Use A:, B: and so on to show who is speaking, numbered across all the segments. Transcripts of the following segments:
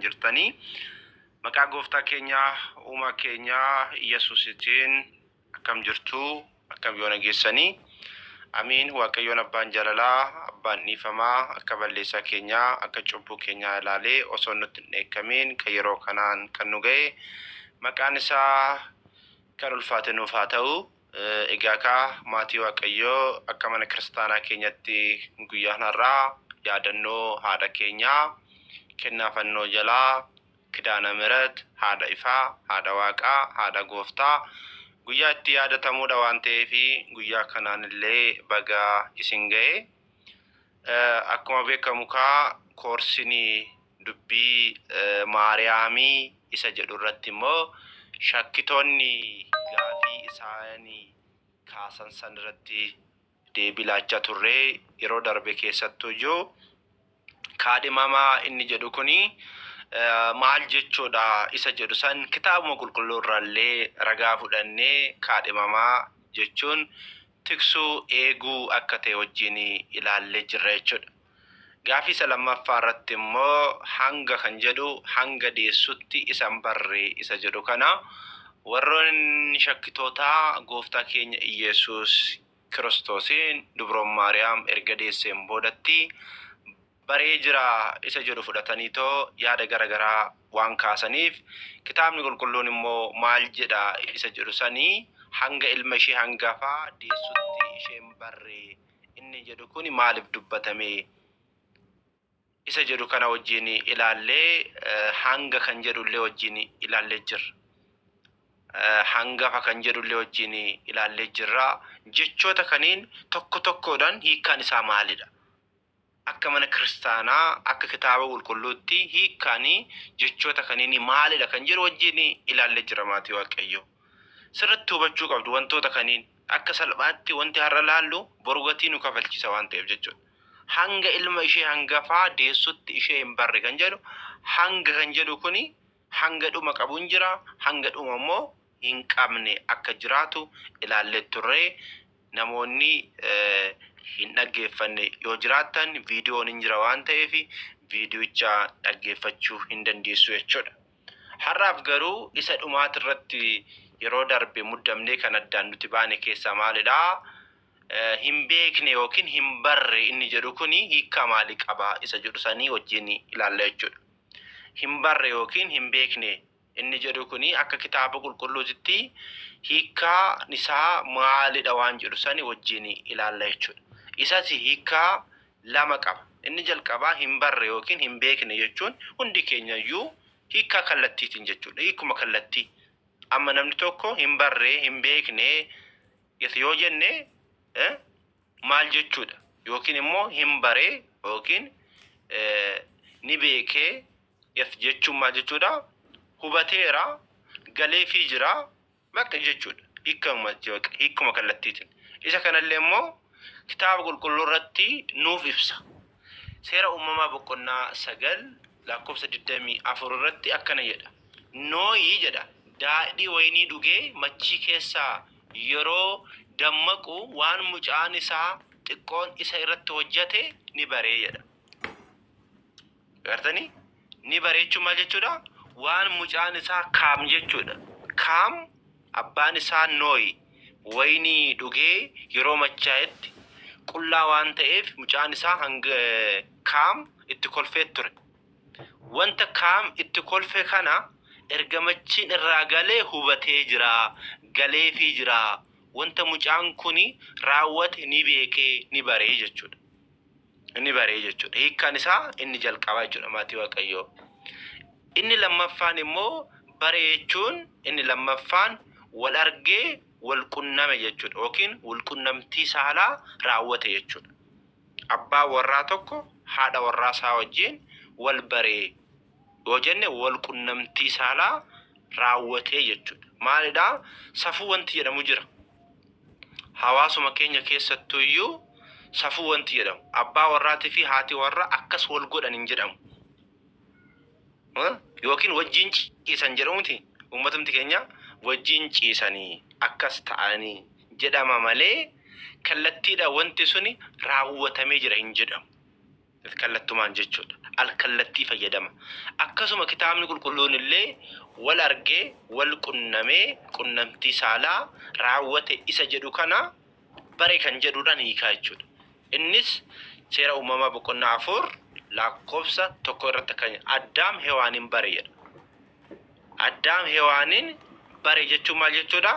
A: jirtanii maqaa gooftaa keenyaa uumaa keenyaa Yesuusitiin akkam jirtu akkam yoo nageessanii amiin. Waaqayyoon abbaan jaalalaa abbaan dhiifamaa akka balleessaa keenyaa akka cubbuu keenyaa ilaalee osoo nutti hin dheekkamin kan yeroo kanaan kan nu ga'e maqaan isaa kan ulfaate nuuf haa ta'u. Egaa maatii Waaqayyoo akka mana kiristaanaa keenyatti guyyaan har'aa yaadannoo haadha keenyaa kennaa fannoo jalaa kidaana mirat haadha ifaa haadha waaqaa haadha gooftaa guyyaa itti yaadatamuudha waan ta'eef guyyaa kanaan illee baga isin ga'e. Akkuma beekamu koorsinii dubbii Maariyaamii isa jedhu irratti immoo shakkitoonni gaafii isaanii kaasan san irratti deebilaachaa turre yeroo darbe keessattuu iyyuu kaadhimamaa inni jedhu kuni maal jechuudha isa jedhu san kitaabuma qulqulluu irraallee ragaa fudhannee kaadhimamaa jechuun tiksuu eeguu akka ta'e wajjin ilaallee jirra jechuudha. Gaafii isa lammaffaa irratti immoo hanga kan jedhu hanga deessutti isan barree isa jedhu kana warroonni shakkitootaa gooftaa keenya Yesuus Kiristoosiin dubroon Maariyaam erga deesseen boodatti baree jira isa jedhu fudhataniitoo yaada garagaraa waan kaasaniif kitaabni qulqulluun immoo maal jedha isa jedhu sanii hanga ilma ishee hangafaa deessutti isheen barree inni jedhu kun maaliif dubbatame isa jedhu kana wajjin ilaallee hanga kan jedhullee wajjin ilaallee jirra. Hangafa kan jedhullee wajjin ilaallee jirra. Jechoota kaniin tokko tokkoodhaan hiikkaan isaa maalidha? Akka mana kiristaanaa akka kitaaba qulqulluutti hiikkaanii jechoota kaniin maalidha kan jedhu wajjin ilaallee jira maatii Waaqayyoo. Sirriitti hubachuu qabdu wantoota kaniin akka salphaatti wanti har'a laallu borugatii nu kafalchisa waan ta'eef jechuudha. Hanga ilma ishee hangafaa deessutti ishee hin barre kan jedhu hanga kan jedhu kuni hanga dhuma qabuun jira hanga dhuma immoo hin qabne akka jiraatu ilaallee turre. Namoonni hin dhaggeeffanne yoo jiraatan viidiyoon hin jira waan ta'eef viidiyocha dhaggeeffachuu hin dandeessu jechuudha. Har'aaf garuu isa dhumaati irratti yeroo darbe muddamnee kan addaan nuti baane keessaa maalidha? Hin beekne yookiin hin barre inni jedhu kuni hiikkaa maalii qaba isa jedhu sanii wajjin ilaalla jechuudha. Hin barre yookiin hin beekne inni jedhu kuni akka kitaaba qulqulluutti hiikkaa isaa maalidha waan jedhu sanii wajjin ilaalla jechuudha. Isas hiikkaa lama qaba. Inni jalqabaa hin barre yookiin hin beekne jechuun hundi keenya iyyuu hiikkaa kallattiitiin jechuudha. Hiikuma kallattii. Amma namni tokko hin barre hin beekne yoo jenne maal jechuudha? Yookiin immoo hin baree yookiin ni beekee jechuun maal jechuudha? Hubateera galeefii jira bakka jechuudha. Hiikuma kallattiitiin. Isa kanallee immoo kitaaba qulqulluu irratti nuuf ibsa. Seera uumamaa boqonnaa 9 lakkoofsa 24 irratti akkana jedha. Nooyi jedha daadhii waynii dhugee machii keessaa yeroo dammaqu waan mucaan isaa xiqqoon isa irratti hojjate ni baree jedha. Gartanii? Ni baree jechuun maal jechuudha? Waan mucaan isaa Kaam jechuudha. Kaam abbaan isaa Nooyi waynii dhugee yeroo machaa'etti qullaa waan ta'eef mucaan isaa hanga Kaam itti kolfee ture. Wanta Kaam itti kolfee kana erga machiin irraa galee hubatee jira galeefii jira. Wanta mucaan kuni raawwate ni beekee ni baree jechuudha. Ni baree jechuudha. Hiikkaan isaa inni jalqabaa jechuudha maatii Waaqayyoo. Inni lammaffaan immoo baree jechuun inni lammaffaan wal argee wal qunname jechuudha. Yookiin wal qunnamtii saalaa raawwate jechuudha. Abbaa warraa tokko haadha warraa isaa wajjin wal baree yoo jenne wal qunnamtii saalaa raawwatee jechuudha. Maalidhaa? Safuu wanti jedhamu jira. Hawaasuma keenya keessattuu iyyuu safuu wanti jedhamu. Abbaa warraatii fi haati warraa akkas wal godhan hin jedhamu. Yookiin wajjin ciisan jedhamuti. Uummatumti keenya wajjin ciisanii akkas ta'anii jedhama malee kallattiidha wanti suni raawwatamee jira hin jedhamu. Kallattumaan jechuudha. alkallattii fayyadama. Akkasuma kitaabni qulqulluun illee wal argee wal qunnamee qunnamtii saalaa raawwate isa jedhu kana bare kan jedhuudhaan hiikaa jechuudha. Innis seera uumamaa boqonnaa 4 lakkoofsa 1 irratti kan Addaam Hewaanin bare jedha. Addaam Hewaanin bare jechuun maal jechuudha?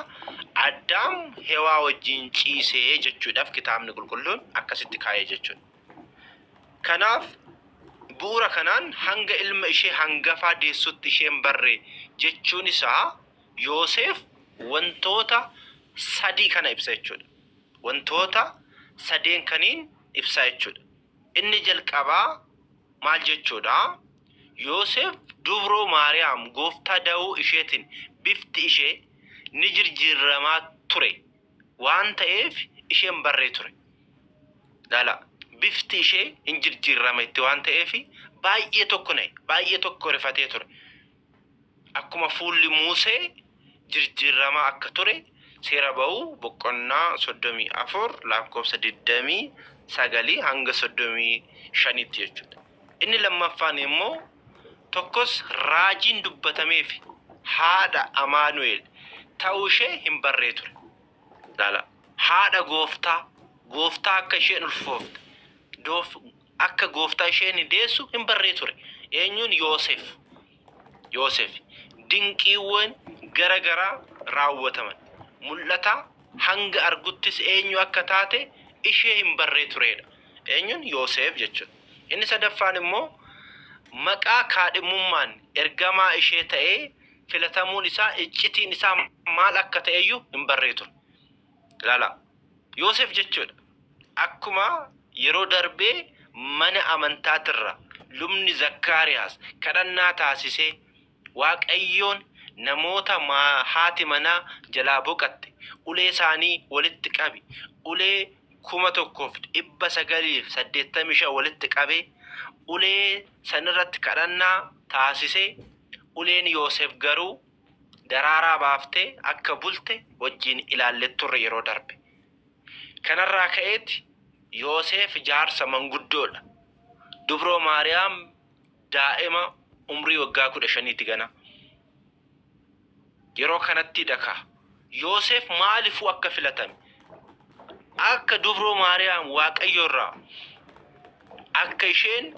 A: Addaam Hewaa wajjin ciisee jechuudhaaf kitaabni qulqulluun akkasitti kaa'ee jechuudha. Kanaaf bu'uura kanaan hanga ilma ishee hangafaa deessutti isheen barre jechuun isaa Yoosef wantoota sadii kana ibsa jechuudha. Wantoota sadeen kaniin ibsa jechuudha. Inni jalqabaa maal jechuudha? Yoosef dubroo Maariyaam gooftaa da'uu isheetiin bifti ishee ni jirjiiramaa ture waan ta'eef isheen barree ture. Dala bifti ishee hin jirjiirametti waan ta'eef baay'ee tokko rifatee ture. Akkuma fuulli Muusee jirjiiramaa akka ture seera ba'uu boqonnaa 34 lakkoofsa 29 hanga 35 jechuudha. Inni lammaffaan immoo tokkos raajiin dubbatameef haadha Amaanu'eel ta'uu ishee hin barree ture. Dala haadha gooftaa akka isheen ulfoofte akka gooftaa isheen deessu hin barree ture. Eenyuun? Yoosef dinqiiwwan garagaraa raawwataman mul'ata hanga arguttis eenyu akka taate ishee hin barree turedha. Eenyuun? Yoosef jechuudha. Inni sadaffaan immoo maqaa kaadhimummaan ergamaa ishee ta'ee filatamuun isaa iccitiin isaa maal akka ta'eyyuu hin barree ture. Laala Yoosef jechuudha. Akkuma yeroo darbee mana amantaatirra lubni Zakkaariyaas kadhannaa taasisee Waaqayyoon namoota haati manaa jalaa boqatte ulee isaanii walitti qabi ulee 1985 walitti qabee ulee sanirratti kadhannaa taasisee uleen Yoosef garuu daraaraa baaftee akka bulte wajjin ilaallee turre yeroo darbe. Kanarraa ka'eeti Yoosef jaarsa manguddoodha. Dubroo Maariyaam daa'ima umrii waggaa 15 gana. Yeroo kanatti dhaka Yoosef maaliifuu akka filatame? Akka dubroo Maariyaam Waaqayyoorraa akka isheen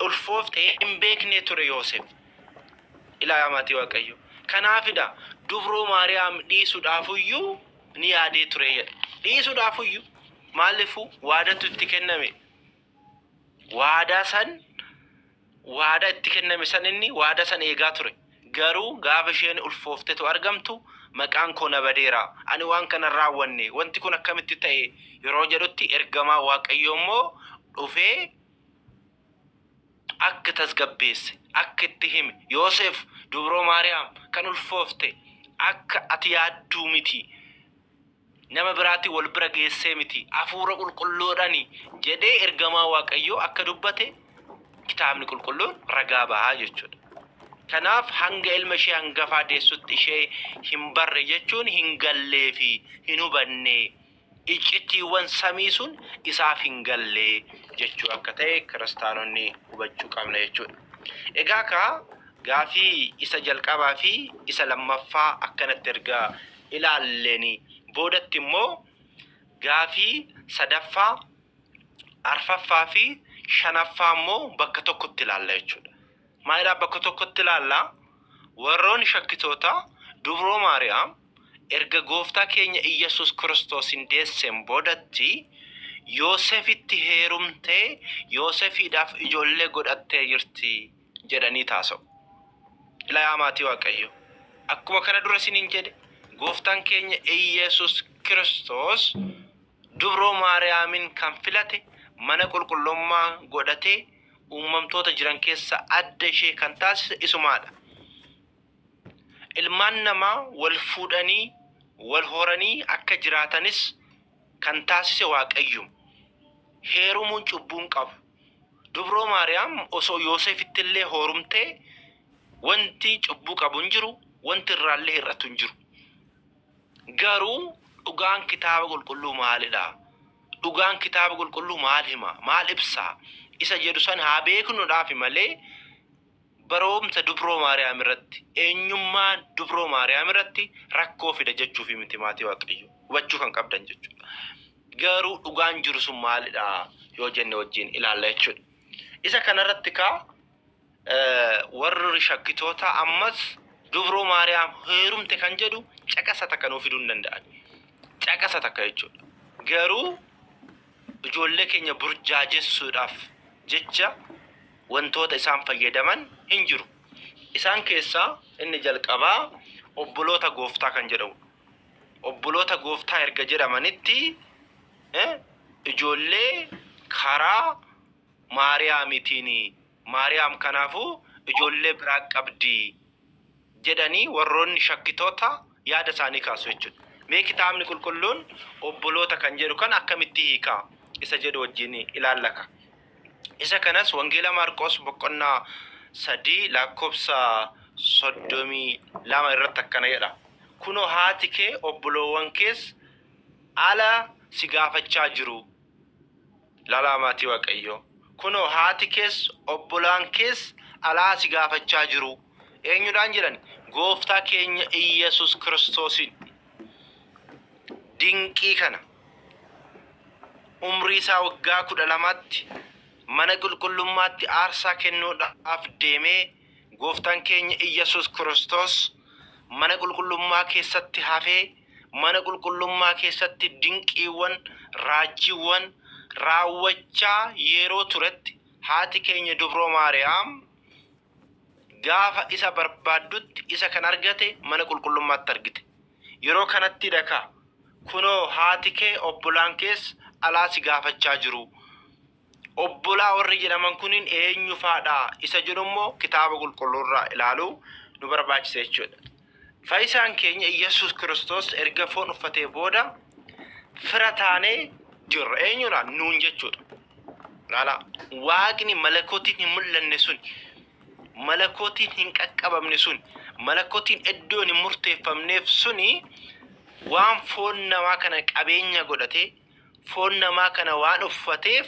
A: ulfoofte hin beekne ture Yoosef. Ilaa amaatii Waaqayyo. Kanaafidha dubroo Maariyaam dhiisuudhaafuyyuu ni yaadee ture jedha. Dhiisuudhaafuyyuu maaliifuu waadatu itti kenname? Waada itti kenname san inni waada san eegaa ture. Garuu gaafa isheen ulfooftetu argamtu maqaan koo na badeera. Ani waan kana raawwanne wanti kun akkamitti ta'e yeroo jedhutti ergamaa Waaqayyo immoo dhufee akka tasgabbeesse akka itti hime Yoosef dubroo Maariyaam kan ulfoofte akka ati yaadduu miti. Nama biraatti wal bira geessee miti. Hafuura qulqulluudhaani jedhee ergamaa Waaqayyo akka dubbate kitaabni qulqulluun ragaa bahaa jechuudha. Kanaaf hanga ilma ishee hangafaa deessutti ishee hin barre jechuun hin gallee fi hin hubanne iccitiiwwan samii sun isaaf hin gallee jechuu akka ta'e kiristaanonni hubachuu qabna jechuudha. Egaa gaafii isa jalqabaa fi isa lammaffaa akkanatti erga ilaalleeni boodatti immoo gaafii sadaffaa, arfaffaa fi shanaffaa immoo bakka tokkotti ilaalla jechuudha. Maalidhaa bakka tokkotti ilaalla? Warroonni shakkitoota dubroo Maariyaam erga gooftaa keenya Iyesuus Kiristoosin deesseen boodatti Yoosefitti heerumtee Yoosefiidhaaf ijoollee godhattee jirti jedhanii taasa'u. Ilaa amaatii Waaqayyo. Akkuma kana dura isiniin jedhe gooftaan keenya Iyesuus Kiristoos dubroo Maariyaamin kan filate mana qulqullummaa godhatee uumamtoota jiran keessa adda ishee kan taasise isumaadha. Ilmaan namaa wal fuudhanii wal horanii akka jiraatanis kan taasise Waaqayyo. Heerumuun cubbuun qabu. Dubroo Maariyaam osoo Yoosefitti illee horumtee wanti cubbuu qabu hin jiru, wanti irraallee hir'atu hin jiru. Garuu dhugaan kitaaba qulqulluu maalidha? Dhugaan kitaaba qulqulluu maal hima? Maal ibsa? isa jedhu san haa beeknuudhaaf malee baroomsa dubroo Maariyaam irratti eenyummaan dubroo Maariyaam irratti rakkoo fida jechuuf miti maatii Waaqayyo hubachuu kan qabdan jechuudha. Garuu dhugaan jiru sun maalidha yoo jenne wajjin ilaalla jechuudha. Isa kanarratti warri shakkitoota ammas dubroo Maariyaam heerumte kan jedhu caqasa takka nuu fiduu hin danda'an. Caqasa takka jechuudha. Garuu ijoollee keenya burjaajessuudhaaf jecha wantoota isaan fayyadaman hin jiru. Isaan keessaa inni jalqabaa obboloota gooftaa kan jedhamu. Obboloota gooftaa erga jedhamanitti ijoollee karaa Maariyaamitiin Maariyaam kanaafuu ijoollee biraa qabdi jedhanii warroonni shakkitoota yaada isaanii kaasu jechuudha. Mee kitaabni qulqulluun obboloota kan jedhu kan akkamitti hiikaa isa jedhu wajjin ilaallaka. Isa kanas wangeela Maarqos boqonnaa 3 lakkoofsa 32 irratti akkana jedha. Kunoo haati kee obboloowwan kees ala si gaafachaa jiru. Laalaa maatii Waaqayyoo. Kunoo haati kees obbolaan kees alaa si gaafachaa jiru. Eenyudhaan jedhan? Gooftaa keenya Iyesuus Kiristoosin. Dinqii kana umrii isaa waggaa 12tti mana qulqullummaatti aarsaa kennuudhaaf deemee gooftaan keenya Iyesuus Kiristoos mana qulqullummaa keessatti hafee mana qulqullummaa keessatti dinqiiwwan raajiiwwan raawwachaa yeroo turetti haati keenya dubroo Maariyaam gaafa isa barbaaddutti isa kan argate mana qulqullummaatti argite. Yeroo kanatti dhaka kunoo haati kee obbolaan kees alaa si gaafachaa jiru. Obbolaa warri jedhaman kunin eenyu faadha isa jedhu immoo kitaaba qulqulluurraa ilaaluu nu barbaachisa jechuudha. Fayyisaan keenya Iyesuus Kiristoos erga foon uffatee booda fira taanee jirra. Eenyudha? Nuun jechuudha. Laala waaqni malakootiin hin mul'anne sun, malakootiin hin qaqqabamne sun, malakootiin iddoon hin murteeffamneef suni waan foon namaa kana qabeenya godhatee foon namaa kana waan uffateef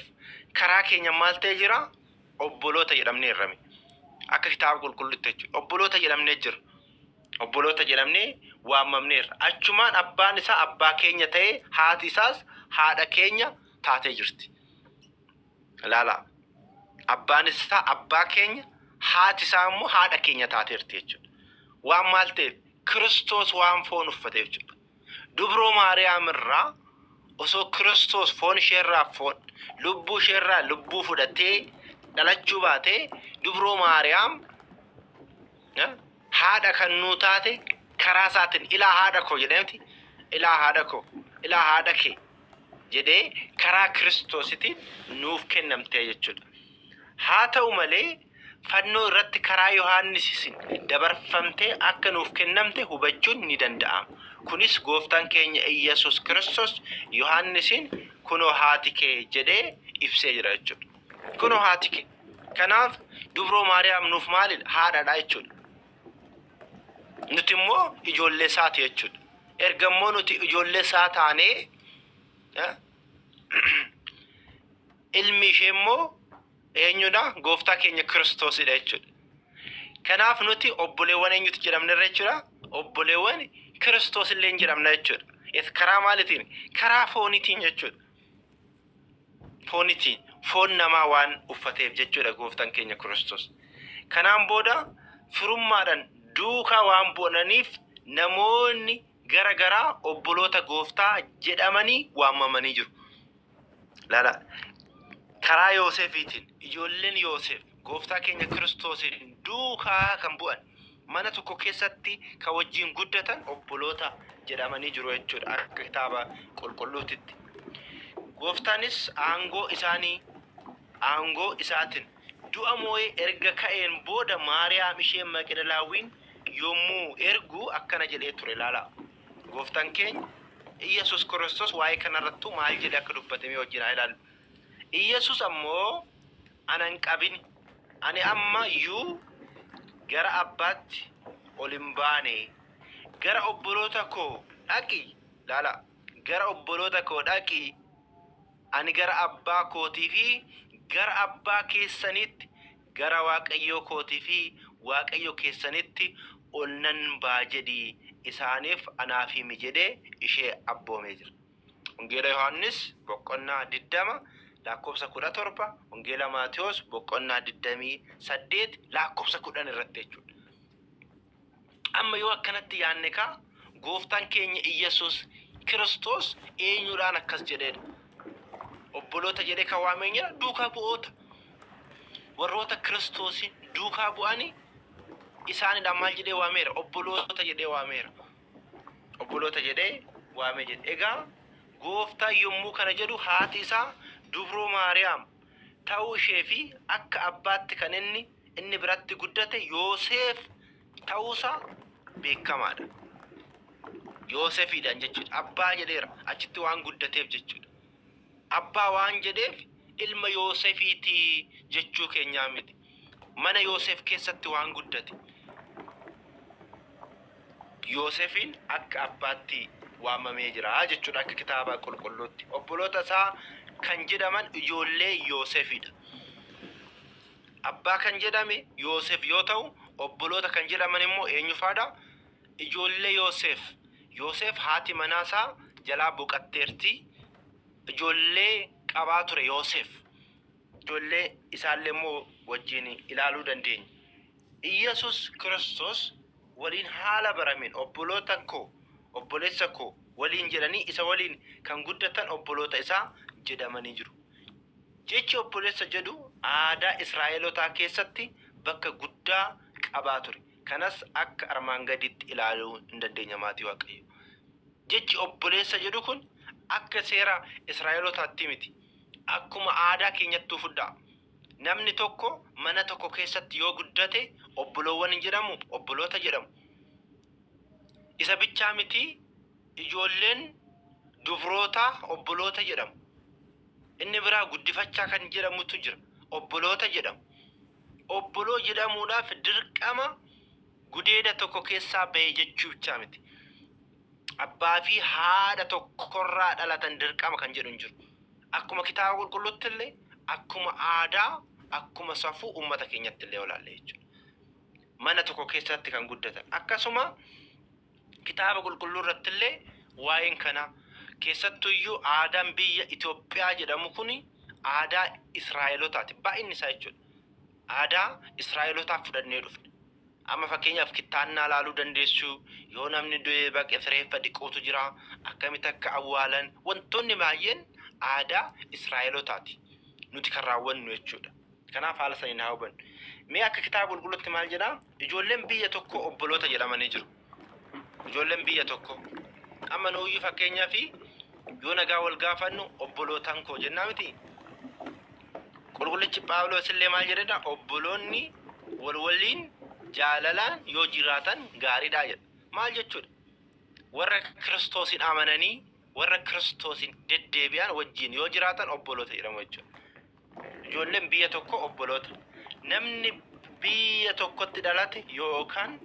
A: karaa keenya maal ta'ee jira? Obboloota jedhamnee irrame. Akka kitaaba qulqulluutti jechuudha. Obboloota jedhamnee jira. Obboloota jedhamnee waamamneerra. Achumaan abbaan isaa abbaa keenya ta'ee haati isaas haadha keenya taatee jirti. Laala abbaan isaa abbaa keenya haati isaa immoo haadha keenya taateerti jechuudha. Waan maal ta'eef? Kiristoos waan foon uffateef jechuudha. Dubroo Maariyaam irraa osoo Kiristoos foon isheerraa foon lubbuu isheerraa lubbuu fudhatee dhalachuu baatee dubroo Maariyaam haadha kan nuu taate karaa isaatiin ilaa haadha koo jedhamti. Ilaa haadha koo, ilaa haadha kee jedhee karaa Kiristoositiin nuuf kennamtee jechuudha. Haa ta'u malee fannoo irratti karaa Yohaannisiin dabarfamtee akka nuuf kennamte hubachuun ni danda'ama. Kunis gooftaan keenya Iyesuus Kiristoos Yohaannisiin kunoo haati kee jedhee ibsee jira jechuudha. Kunoo haati kee. Kanaaf dubroo Maariyaam nuuf maalidha? Haadhaadha jechuudha. Nuti immoo ijoollee isaati jechuudha. Erga immoo nuti ijoollee isaa taanee ilmi ishee immoo eenyudha? Gooftaa keenya Kiristoosidha jechuudha. Kanaaf nuti obboleewwan eenyutti jedhamnerra jechuudha? Obboleewwan Kiristoos illee jedhamna jechuudha. Karaa maalitiin? Karaa foonitiin jechuudha. Foonitiin. Foon namaa waan uffateef jechuudha gooftaan keenya Kiristoos. Kanaan booda firummaadhaan duukaa waan bu'aniif namoonni garagaraa obboloota gooftaa jedhamanii waamamanii jiru. Laala karaa Yoosefiitiin ijoolleen Yoosef gooftaa keenya Kiristoosiin duukaa kan bu'an mana tokko keessatti kan wajjin guddatan obboloota jedhamanii jiru jechuudha akka kitaaba qulqulluutitti. Gooftaanis aangoo isaatiin du'a moo'ee erga ka'een booda Maariyaam ishee Maqdalaawiin yommuu ergu akkana jedhee ture. Laala gooftaan keenya Iyesuus Kiristoos waa'ee kanarrattu maal jedhe akka dubbatame wajjin ilaallu. Iyesuus ammoo anan qabin ani amma iyyuu gara abbaatti ol hin baane gara obboloota koo dhaqi. Laala gara obboloota koo dhaqi ani gara abbaa kootii fi gara abbaa keessanitti gara waaqayyoo kootii fi waaqayyo keessanitti ol nan baa jedhii isaaniif anaaf himi jedhee ishee abboomee jira. Wangeela Yohaannis boqonnaa 20 lakkoofsa 17, Wangeela Maatiyos boqonnaa 28 lakkoofsa 10 irratti jechuudha. Amma yoo akkanatti yaanne ka gooftaan keenya Iyesuus Kiristoos eenyudhaan akkas jedheedha. Obboloota jedhee kan waamee jira duukaa bu'oota. Warroota Kiristoosin duukaa bu'anii isaanidhaan maal jedhee waameera? Obboloota jedhee waameera. Obboloota jedhee waamee jedhe. Egaa gooftaa yommuu kana jedhu haati isaa dubroo Maariyaam ta'uu ishee fi akka abbaatti kan inni biratti guddate Yoosef ta'uusaa beekamaadha. Yoosefidhaan jechuudha. Abbaa jedheera achitti waan guddateef jechuudha. Abbaa waan jedheef ilma Yoosefiiti jechuu keenyaa miti. Mana Yoosef keessatti waan guddate. Yoosefin akka abbaatti waamamee jira jechuudha akka kitaaba qulqulluutti. Obboloota isaa kan jedhaman ijoollee Yoosefidha. Abbaa kan jedhame Yoosef yoo ta'u, obboloota kan jedhaman immoo eenyufaadha? Ijoollee Yoosef. Yoosef haati manaasaa jalaa boqatteerti. Ijoollee qabaa ture Yoosef. Ijoollee isaallee immoo wajjin ilaaluu dandeenya. Iyesuus Kiristoos waliin haala baramin obboloota koo, obboleessa koo waliin jedhanii isa waliin kan guddatan obboloota isaa jedhamanii jiru. Jechi obboleessa jedhu aadaa Israa'elootaa keessatti bakka guddaa qabaa ture. Kanas akka armaan gaditti ilaaluu hin dandeenya maatii Waaqayyo. Jechi obboleessa jedhu kun akka seera Israa'elootaatti miti. Akkuma aadaa keenyattuu fudhaa. Namni tokko mana tokko keessatti yoo guddate obboloowwan hin jedhamu, obboloota jedhamu. Isa bichaa miti ijoolleen dubroota obboloota jedhamu. Inni biraa guddifachaa kan jedhamutu jira. Obboloota jedhamu. Obboloo jedhamuudhaaf dirqama gudeeda tokko keessaa bahee jechuu bichaa miti. Abbaa fi haadha tokkorraa dhalatan dirqama kan jedhu hin jiru. Akkuma kitaaba qulqulluutti illee akkuma aadaa akkuma safuu uummata keenyatti illee olaalle jechuudha. Mana tokko keessatti kan guddatan. Akkasuma kitaaba qulqulluu irratti illee waa'een kana keessattuyyuu aadaan biyya Itoophiyaa jedhamu kuni aadaa Israa'elootaati. Baay'inni isaa jechuudha. Aadaa Israa'elootaaf fudhannee dhufne. Amma fakkeenyaaf kitaannaa laaluu dandeessu. Yoo namni du'ee baqe fireeffa dhiquutu jira. Akkamitti akka awwaalan wantoonni baay'een aadaa Israa'elootaati. Nuti kan raawwannu jechuudha. Kanaaf haala saniin haa hubannu. Mee akka kitaaba qulqulluutti maal jedhaa? Ijoolleen biyya tokko obboloota jedhamanii jiru. Ijoolleen biyya tokko. Amma nuyi fakkeenyaaf yoo nagaa wal gaafannu obbolootaan koo jennaa miti. Qulqullichi Phaawulos illee maal jedhedha? Obboloonni waliin jaalalaan yoo jiraatan gaariidha jedha. Maal jechuudha? Warra Kiristoosin amananii, warra Kiristoosin deddeebi'an wajjin yoo jiraatan obboloota jedhamu jechuudha. Ijoolleen biyya tokko obboloota. Namni biyya tokkotti dhalate yookaan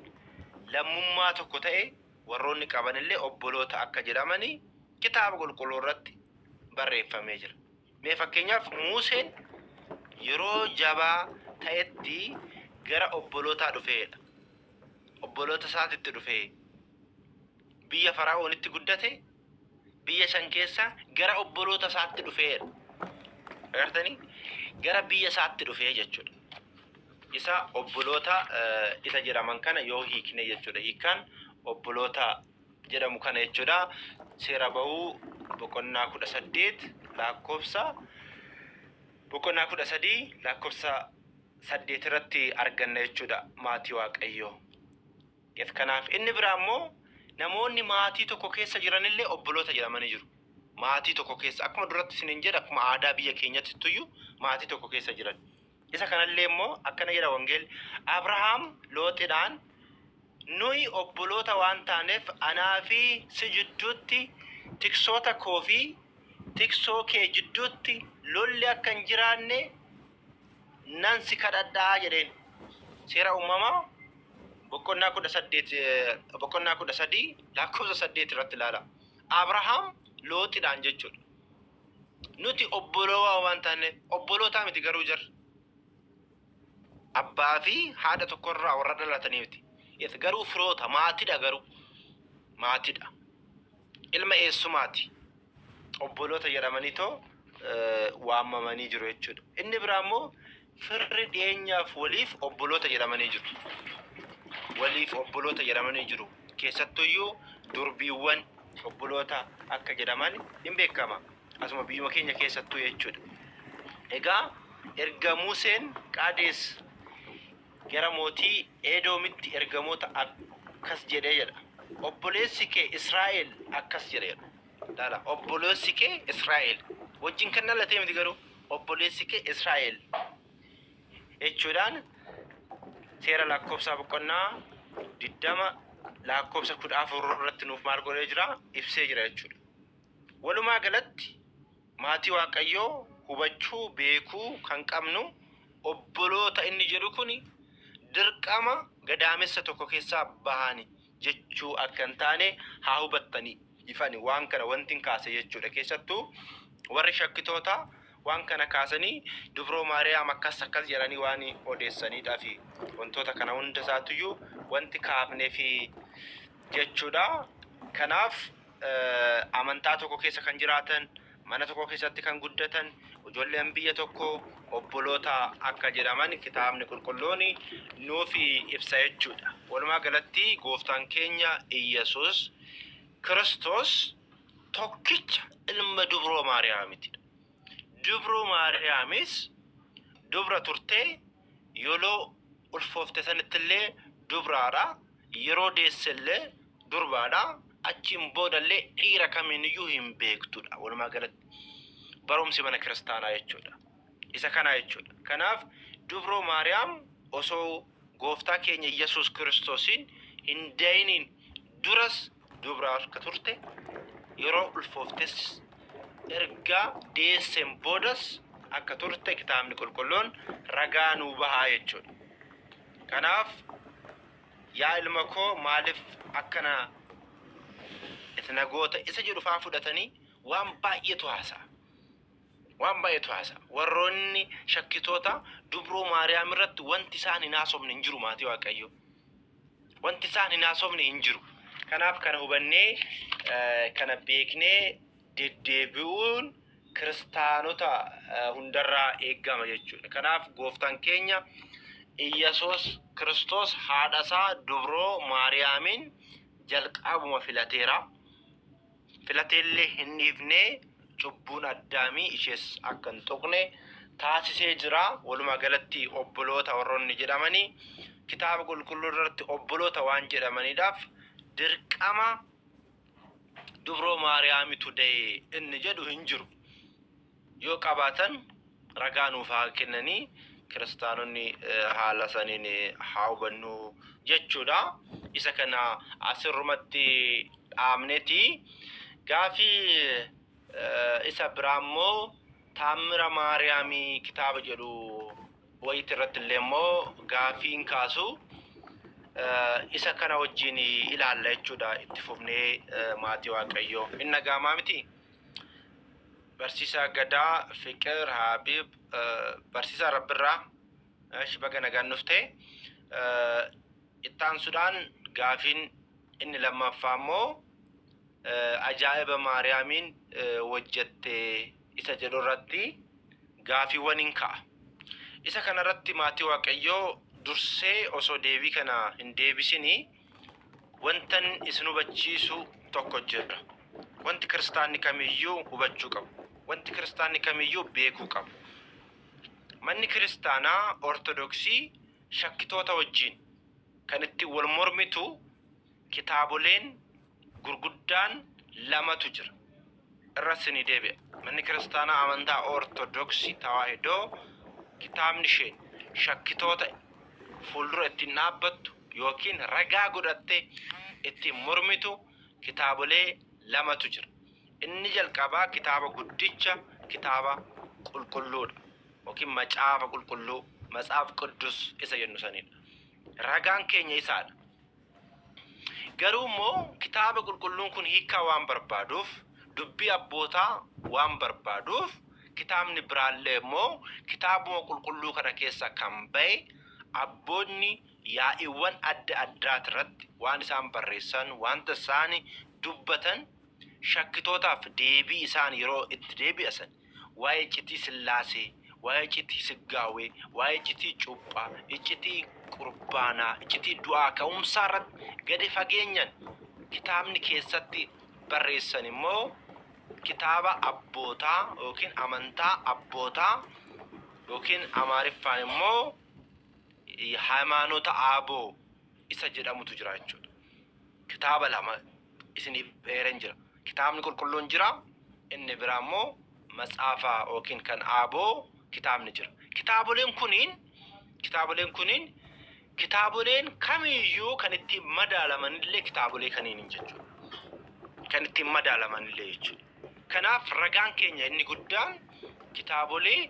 A: lammummaa tokko ta'e warroonni qaban illee obboloota akka jedhamanii kitaaba qulqulluu irratti barreeffamee jira. Mee fakkeenyaaf Museen yeroo jabaa ta'etti gara obbolootaa dhufeedha. Obboloota isaatitti dhufee biyya Fara'oonitti guddate biyya san keessa gara obboloota isaatti dhufeedha. Agartanii? Gara biyya isaatti dhufee jechuudha. Isa obboloota isa jedhaman kana yoo hiikne jechuudha. Hiikaan obboloota jedhamu kana jechuudha. Seera bahuu boqonnaa 18 lakkoofsa boqonnaa 13 lakkoofsa 8 irratti arganna jechuudha maatii Waaqayyoo. Kanaaf inni biraa immoo namoonni maatii tokko keessa jiranillee obboloota jedhamanii jiru. Maatii tokko keessa akkuma duratti isiniin jedha akkuma aadaa biyya keenyatti tuyyuu maatii tokko keessa jiran. Isa kanallee immoo akkana jedha wangeelli. Abrahaam Looxidhaan nuyi obboloota waan taaneef anaa fi si jidduutti tiksoota koo fi tiksoo kee jidduutti lolli akka hin jiraanne nan si kadhadhaa jedheen. Seera uumamaa boqonnaa 13 lakkoofsa 8 irratti ilaala. Abrahaam Looxidhaan jechuudha. nuti obboloo waan taane obbolootaa miti garuu jar abbaa fi haadha tokkorraa warra dhalatanii miti. Yes garuu firoota maatiidha garuu maatiidha. Ilma eessumaati. Obboloota jedhamanii too waamamanii jiru jechuudha. Inni biraa immoo firri dhiyeenyaaf waliif obboloota jedhamanii jiru. Waliif obboloota jedhamanii jiru. Keessattuyyuu durbiiwwan obboloota akka jedhaman hin beekama. Asuma biyyuma keenya keessattuu jechuudha. Egaa erga Museen Qaadees gara mootii Edoomitti ergamoota akkas jedhee jedha. Obboleessi kee Israa'el akkas jedheedha. Dala obboleessi kee Israa'el wajjin kan dhalatee miti garuu obboleessi kee Israa'el jechuudhaan seera lakkoofsa boqonnaa 20 lakkoofsa 14 irratti nuuf maal godhee jira ibsee jira jechuudha. Walumaa galatti maatii Waaqayyoo hubachuu beekuu kan qabnu obboloota inni jedhu kuni dirqama gadaamessa tokko keessaa bahani jechuu akka hin taane haa hubattanii ifani waan kana wantin kaase jechuudha. Keessattuu warri shakkitoota waan kana kaasanii dubroo Maariyaam akkas jedhanii waan odeessaniidhaa fi wantoota kana hunda isaatuyyuu wanti kaafnee fi jechuudha. Kanaaf amantaa tokko keessa kan jiraatan mana tokko keessatti kan guddatan ijoolleen biyya tokko obboloota akka jedhaman kitaabni qulqulluun nuuf ibsa jechuudha. Walumaa galatti gooftaan keenya Iyyesuus Kiristoos tokkicha ilma dubroo Maariyaamiti. Dubroo Maariyaamis dubra turtee yeroo ulfoofte sanittillee dubraadha, yeroo deessellee durbaadha, achiin boodallee dhiira kamiiniyyuu hin beektudha. Walumaa galatti barumsi mana kiristaanaa jechuudha. Isa kana jechuudha. Kanaaf dubroo Maariyaam osoo gooftaa keenya Iyyesuus Kiristoosin hin dayiniin duras dubraa akka turte yeroo ulfooftes erga deesseen boodas akka turte kitaabni qulqulluun ragaa nuu bahaa jechuudha. Kanaaf yaa ilma koo maaliif akkana itnagoota isa jedhu faa fudhatanii waan baay'eetu haasa'a. Warroonni shakkitoota dubroo Maariyaam irratti wanti isaan hin haasofne hin jiru maatii Waaqayyoo. Wanti isaan hin haasofne hin jiru. Kanaaf kana hubannee kana beeknee deddeebi'uun kiristaanota hundarraa eegama jechuudha. Kanaaf gooftaan keenya Iyyesuus Kiristoos haadha isaa dubroo Maariyaamin jalqabuma filateera. Filateellee hin dhiifnee cubbuun Addaamii ishees akka hin tuqne taasisee jira. Walumaa galatti obboloota warroonni jedhamanii kitaaba qulqulluu irratti obboloota waan jedhamaniidhaaf dirqama dubroo Maariyaamitu da'e inni jedhu hin jiru. Yoo qabaatan ragaa nuuf haa kennanii kiristaanonni haala saniin haa hubannu jechuudha. Isa kana asirrumatti dhaabneeti gaafii isa biraammoo Taammira Maariyaamii kitaaba jedhu wayit irratti illee immoo gaafiin kaasu isa kana wajjin ilaalla jechuudha. Itti fufnee maatii Waaqayyoo inni nagaamaa miti. Barsiisaa Gadaa Fiqir Habib barsiisaa Rabbirraa baga nagaan dhuftee ittaan Sudaan gaafiin inni lammaffaa immoo ajaa'iba Maariyaamiin hojjette isa jedhu irratti gaafiiwwan hin ka'a. Isa kana irratti maatii Waaqayyoo dursee osoo deebii kana hin deebisini wantan isin hubachiisu tokko jira. Wanti kiristaanni kamiyyuu hubachuu qabu. Wanti kiristaanni kamiyyuu beekuu qabu. Manni kiristaanaa Ortodoksii shakkitoota wajjin kan itti wal mormitu kitaaboleen gurguddaan lamatu jira. Irrasini deebi'a. Manni kiristaanaa amantaa Ortodoksii Tawaahidoo kitaabni isheen shakkitoota fuuldura ittiin dhaabbattu yookiin ragaa godhattee ittiin mormitu kitaabolee lamatu jira. Inni jalqabaa kitaaba guddicha kitaaba qulqulluudha yookiin macaafa qulqulluu matsaaf quddus isa jennu sanidha. Ragaan keenya isaadha. Garuu immoo kitaaba qulqulluun kun hiikaa waan barbaaduuf dubbii abbootaa waan barbaaduuf kitaabni biraallee immoo kitaabuma qulqulluu kana keessa kan ba'e abboonni yaa'iiwwan adda addaa irratti waan isaan barreessan wanta isaan dubbatan shakkitootaaf deebii isaan yeroo itti deebi'asan waa'ee iccitii Sillaasee, waa'ee iccitii Siggaawee, waa'ee iccitii Cuuphaa, iccitii Qurbaanaa, iccitii du'aa ka'umsaa irratti gadi fageenyan kitaabni keessatti barreessan immoo kitaaba abbootaa yookiin amantaa abbootaa yookiin Amaariffaan immoo ሃይማኖተ አበው isa jedhamutu jira jechuudha. Kitaaba lama isiniif eereen jira. Kitaabni qulqulluun jira, inni biraa immoo matsaafa yookiin kan Aboo kitaabni jira. Kitaaboleen kuniin kitaaboleen kamiyyuu kan ittiin madaalamanillee kitaabolee kaniin jechuudha. Kan ittiin madaalamanillee jechuudha. Kanaaf ragaan keenya inni guddaan kitaabolee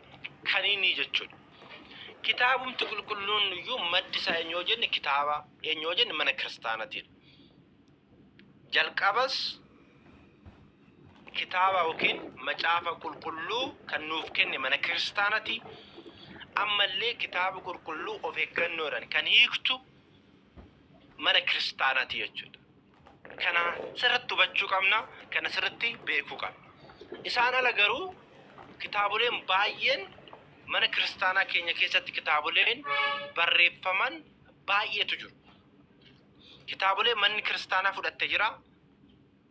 A: kaniinii jechuudha. Kitaabumti qulqulluun iyyuu maddi isaa eenyoo jenne kitaaba eenyoo jenne mana kiristaanaatiidha. Jalqabas kitaaba yookiin macaafa qulqulluu kan nuuf kenne mana kiristaanaati. Ammallee kitaaba qulqulluu of eeggannoodhaan kan hiiktu mana kiristaanaati jechuudha. Kana sirriitti hubachuu qabna, kana sirriitti beekuu qabna. Isaan ala garuu kitaaboleen baay'een mana kiristaanaa keenya keessatti kitaaboleen barreeffaman baay'eetu jiru. Kitaabolee manni kiristaanaa fudhatte jira.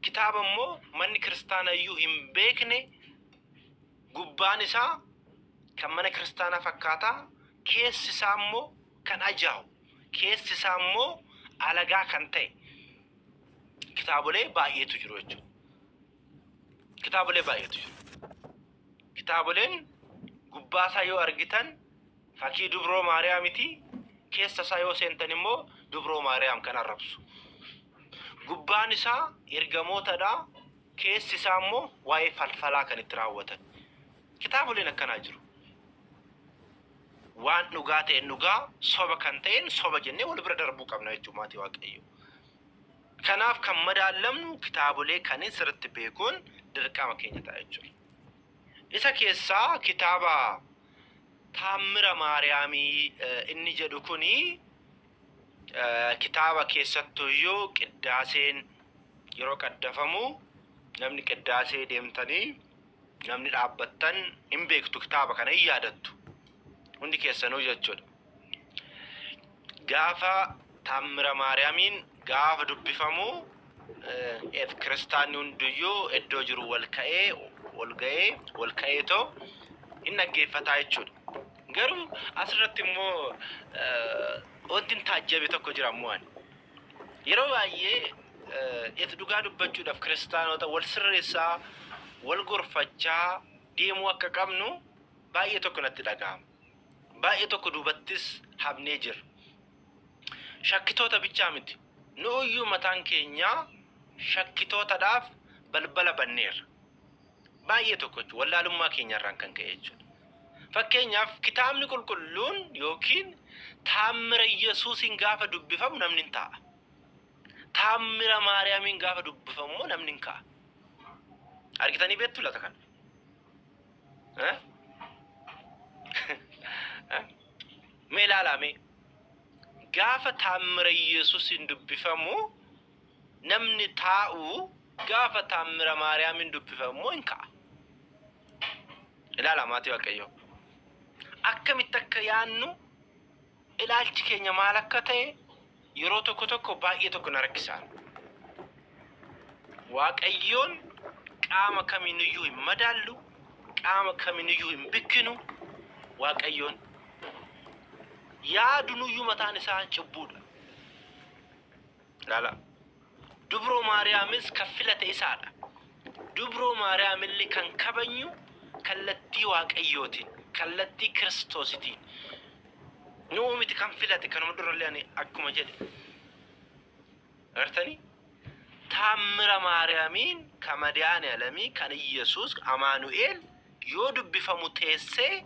A: Kitaaba immoo manni kiristaanaa iyyuu hin beekne gubbaan isaa kan mana kiristaanaa fakkaataa, keessi isaa immoo kan ajaa'u, keessi isaa immoo alagaa kan ta'e kitaabolee baay'eetu jiru jechuudha. Kitaabolee baay'eetu jiru. Kitaaboleen gubbaasaa yoo argitan fakkii Dubroo Maariyaamiti, keessa isaa yoo seentan immoo Dubroo Maariyaam kan arrabsu. Gubbaan isaa ergamootadha, keessi isaa immoo waa'ee falfalaa kan itti raawwatan. Kitaaboleen akkanaa jiru. Waan dhugaa ta'een dhugaa, soba kan ta'een soba jennee wal bira darbuu qabna jechuudha maatii Waaqayyo. Kanaaf kan madaalamnu kitaabolee kaniin sirriitti beekuun dirqama keenya ta'a jechuudha. Isa keessaa kitaaba Taammira Maariyaamii inni jedhu kuni kitaaba keessattuyyuu qiddaaseen yeroo qaddafamu namni qiddaasee deemtanii namni dhaabbattan hin beektu kitaaba kana hin yaadattu. Hundi keessanuu jechuudha. Gaafa Taammira Maariyaamiin gaafa dubbifamu kiristaanni hundiyyuu iddoo jiru wal ka'eetoo hin dhaggeeffataa jechuudha. Garuu asirratti immoo wanti taajjabe tokko jira immoo yeroo baay'ee itti dhugaa dubbachuudhaaf kiristaanota wal sirreessaa wal gorfachaa deemuu akka qabnu baay'ee tokko natti dhaga'ama. Baay'ee tokko duubattis habnee jira. Shakkitoota bichaa miti. Nuuyyuu mataan keenya shakkitootadhaaf balbala banneerra. Baay'ee tokko wallaalummaa keenyarraan kan ka'e jechuudha. Fakkeenyaaf kitaabni qulqulluun yookiin Taammira Yesuusiin gaafa dubbifamu namni hin taa'a. Taammira Maariyaamiin gaafa dubbifamu immoo namni hin ka'a. Argitanii beektu laata kana? Mee ilaalaa gaafa Taammira Yesuusiin dubbifamu namni taa'u, gaafa Taammira Maariyaamiin dubbifamu hin ka'a. Ilaalaa maatii Waaqayyoo. Akkamitti akka yaannu ilaalchi keenya maal akka ta'e yeroo tokko baay'ee tokko na rakkisaan. Waaqayyoon qaama kamiiniyyuu hin madaallu, qaama kamiiniyyuu hin bikkinu. Waaqayyoon yaadunuyyuu mataan isaa cibbuudha. Ilaala. Dubroo Maariyaamis kan filate isaadha. Dubroo Maariyaamillee kan kabajnu kallattii Waaqayyootiin, kallattii Kiristoositiin. Nuumiti kan filate kanuma durallee akkuma jedhe. Artanii? Taammira Maariyaamiin kan madaa'anii alamii kan Yesuus Amaanu'eel yoo dubbifamu teessee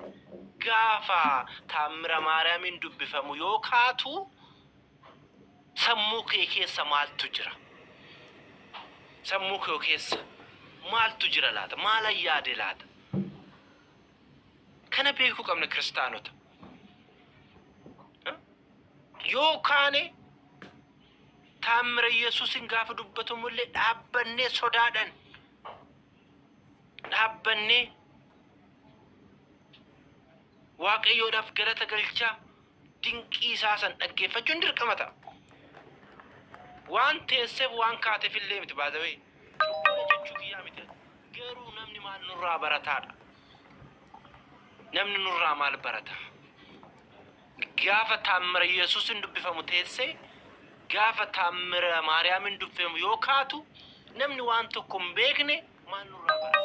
A: gaafa Taammira Maariyaamiin dubbifamu yoo kaatu sammuu kee keessa maaltu jira? Sammuu kee keessa maaltu jira laata? Maal yaade laata? Kana beekuu qabna kiristaanota. Yookaan taamira Yesuusin gaafa dubbatamullee dhaabbannee sodaadhaan dhaabbannee waaqayyoodhaaf galata galchaa dinqii isaa san dhaggeeffachuun dirqama ta'a. Waan teesseef waan kaateef illee miti baazawee. Cubbuu jechuu kiyyaa miti. Garuu namni maal nurraa barataadha? Namni nurraa maal barata? Gaafa taamira Yesuusin dubbifamu teessee gaafa taamira Maariyaamin dubbifamu yoo kaatu namni waan tokko hin beekne maal nurraa barata?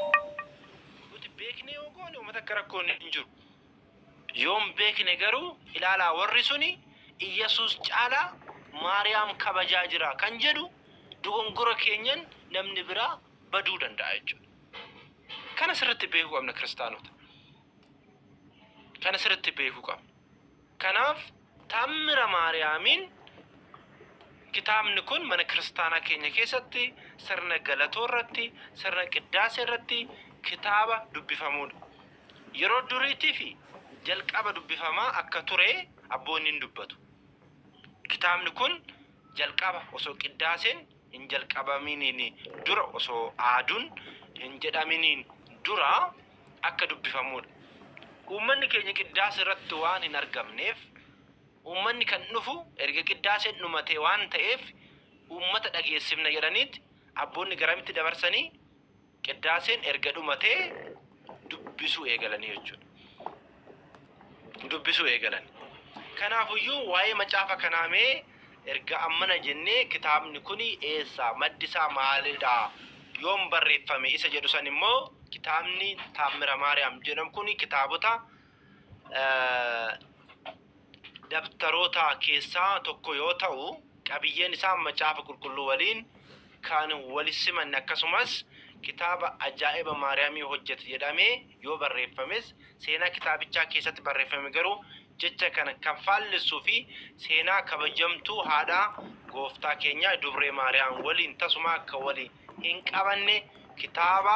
A: Nuti beekne yoo goone uummata akka rakkoon hin jiru. Yoo hin beekne garuu ilaalaa warri suni Yesuus caalaa Maariyaam kabajaa jira kan jedhu dogongora keenyan namni biraa baduu danda'a jechuudha. Kana sirriitti beekuu qabna kiristaanota. Kana sirriitti beekuu qabna. Kanaaf taamira Maariyaamin kitaabni kun mana kiristaanaa keenya keessatti sirna galatoo irratti sirna qiddaasee irratti kitaaba dubbifamuudha. Yeroo duriitii fi jalqaba dubbifamaa akka ture abboonni hin dubbatu. Kitaabni kun jalqaba osoo qiddaaseen hin jalqabaminiin dura osoo aaduun hin jedhaminiin dura akka dubbifamuudha. Uummanni keenya qiddaas irratti waan hin argamneef uummanni kan dhufu erga qiddaaseen dhumatee waan ta'eef uummata dhageessifna jedhaniiti abboonni garamitti dabarsanii qiddaaseen erga dhumatee dubbisuu eegalanii jechuudha. Dubbisuu eegalan. Kanaafuyyuu waa'ee macaafa kanaa mee erga ammana jennee kitaabni kun eessa maddisaa maalidha yoom barreeffame isa jedhu san immoo kitaabni taamira Maariyaam jedhamu kun kitaabota dabtaroota keessaa tokko yoo ta'u qabiyyeen isaa macaafa qulqulluu waliin kan walissiman akkasumas kitaaba ajaa'iba Maariyaamii hojjete jedhamee yoo barreeffames seenaa kitaabichaa keessatti barreeffame garuu jecha kana kan faallessuu fi seenaa kabajamtuu haadha gooftaa keenya Dubree Maariyaam waliin tasuma akka walii hin qabanne kitaaba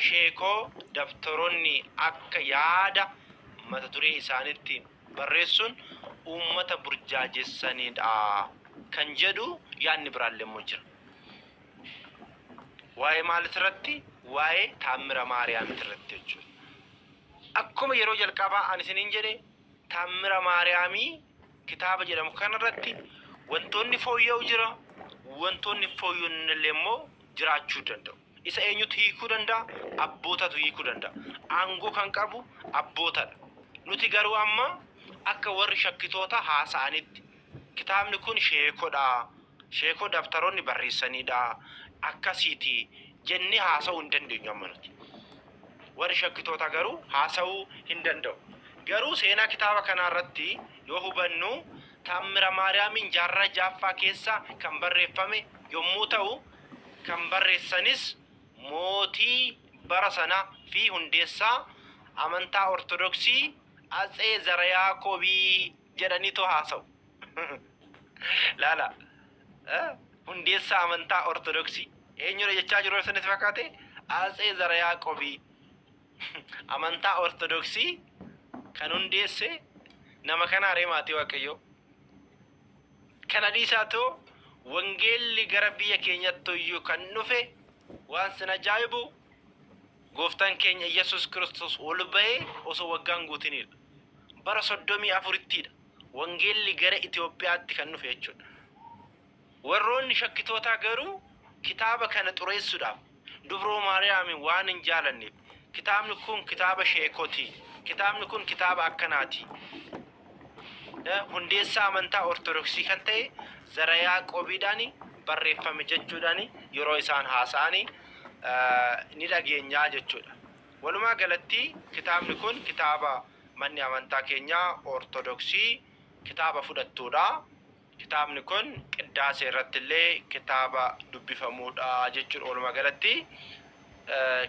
A: sheekoo dabtaroonni akka yaada mata duree isaaniitti barreessuun uummata burjaajessanidha kan jedhu yaadni biraallee immoo jira. Waa'ee maalitirratti? Waa'ee taamira Maariyaamitirratti jechuudha. Akkuma yeroo jalqabaa ani isiniin jedhe taamira Maariyaamii kitaaba jedhamu kanarratti wantoonni fooyya'u jira, wantoonni fooyya'uun illee immoo jiraachuu danda'u. Isa eenyutu hiikuu danda'a? Abbootatu hiikuu danda'a. Aangoo kan qabu abbootadha. Nuti garuu amma akka warri shakkitoota haasa'anitti kitaabni kun sheekodha. Sheekoo dabtaroonni barreessanidha. Akkasiiti jennee haasa'uu hin dandeenyu amma nuti. Warri shakkitoota garuu haasa'uu hin danda'u. Garuu seenaa kitaaba kanarratti yoo hubannu taamira Maariyaamin jaarraa jaaffaa keessa kan barreeffame yommuu ta'u kan barreessanis mootii bara sana fi hundeessaa amantaa ortodoksii Atsee Zara Yaaqoobii jedhaniitu haasa'u. Laala hundeessaa amantaa ortodoksii eenyudha jechaa jiru sanitti fakkaate? Atsee Zara Yaaqoobii amantaa ortodoksii kan hundeesse nama kana reemaatii waaqayyo. Kana dhiisaatoo wangeelli gara biyya keenyatti iyyuu kan dhufe waan sin ajaa'ibu gooftaan keenya Yesuus Kiristoos ol ba'ee osoo waggaan guutinidha. Bara 34ttidha wangeelli gara Itoophiyaatti kan dhufe jechuudha. Warroonni shakkitoota garuu kitaaba kana xureessuudhaaf Dubroo Maariyaamin waan hin jaalanneef kitaabni kun kitaaba sheekoti. Kitaabni kun kitaaba akkanaati. Hundeessaa amantaa ortodoksii kan ta'e Zara Yaaqoobiidhaan barreeffame jechuudhaan yeroo isaan haasa'anii ni dhageenyaa jechuudha. Walumaa galatti kitaabni kun kitaaba manni amantaa keenyaa ortodoksii kitaaba fudhattuudha. Kitaabni kun qiddaasee irratti illee kitaaba dubbifamuudha jechuudha. Walumaa galatti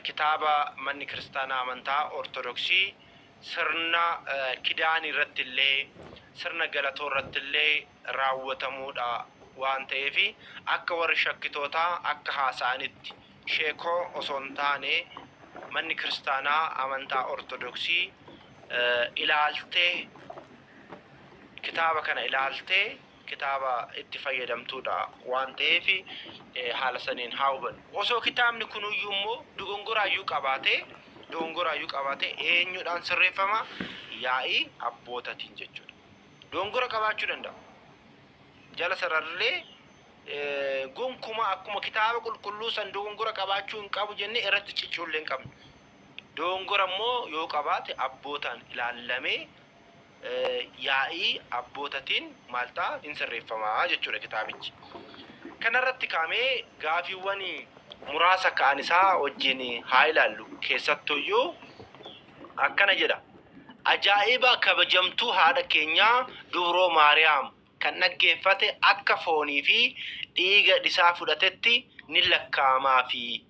A: kitaaba manni kiristaanaa amantaa ortodoksii sirna kidaanii irratti illee sirna galatoo irratti illee raawwatamuudha waan ta'eef akka warri shakkitootaa akka haasa'anitti sheekoo osoo hin taane manni kiristaanaa amantaa ortodoksii ilaaltee kitaaba kana ilaaltee kitaaba itti fayyadamtuudha waan ta'eef haala saniin haa hubannu. Osoo kitaabni kunuyyuu immoo dogongoraayyuu qabaate eenyudhaan sirreeffama? Yaa'ii abbootatiin jechuudha. Dogongora qabaachuu danda'a. Jala sararlee gonkuma akkuma kitaaba qulqulluu san dogongora qabaachuu hin qabu jennee irratti cichuullee hin qabnu. Dogongora immoo yoo qabaate abbootaan ilaallamee yaa'ii abbootatiin maal ta'a hin sirreeffamaa jechuudha kitaabichi. Kanarratti kaamee gaafiiwwan muraasa ka'an isaa wajjin haa ilaallu. Keessattuyyuu akkana jedha. Ajaa'iba kabajamtuu haadha keenyaa Dubroo Maariyaam kan dhaggeeffate akka foonii fi dhiiga isaa fudhatetti ni lakkaa'amaa fi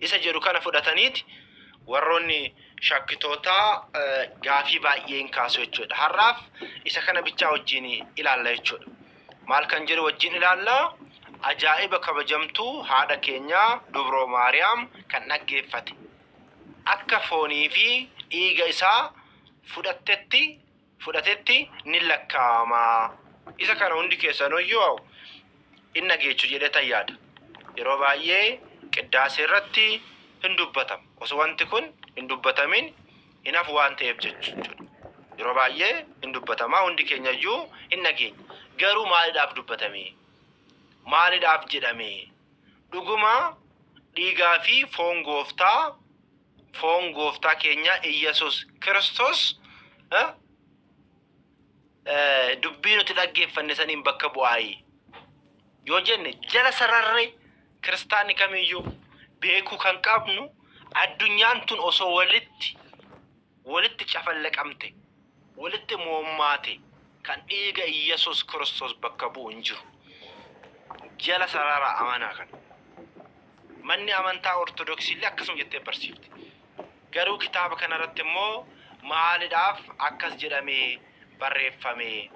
A: isa jedhu kana fudhataniiti warroonni shakkitoota gaafii baay'een kaasu jechuudha. Har'aaf isa kana bichaa wajjin ilaalla jechuudha. Maal kan jedhu wajjin ilaalla? Ajaa'iba kabajamtuu haadha keenyaa Dubroo Maariyaam kan dhaggeeffate akka foonii fi dhiiga isaa fudhatetti ni lakkaa'amaa. Isa kana hundi keessanoyyuu inni dhageechu jedhee tayyaada. Yeroo baay'ee qiddaasee irratti hin dubbatamu. Osoo wanti kun hin dubbatamin hinaaf waan ta'eef jechuudha. Yeroo baay'ee hin dubbatamaa hundi keenyayyuu hin dhageenya. Garuu maaliidhaaf dubbatame? Maaliidhaaf jedhame? Dhuguma dhiigaa fi foon gooftaa keenya Iyyasuus Kiristoos dubbii nuti dhaggeeffanne saniin bakka bu'aayi. Yoo jenne jala sararree kiristaanni kamiyyuu beekuu kan qabnu addunyaan tun osoo walitti cafallaqamte, walitti moommaate kan dhiiga Iyyasuus Kiristoos bakka bu'u hin jiru. Jala sararaa amanaa kana. Manni amantaa ortodoksiillee akkasuma jettee barsiifti. Garuu kitaaba kanarratti immoo maaliidhaaf akkas jedhamee barreeffame?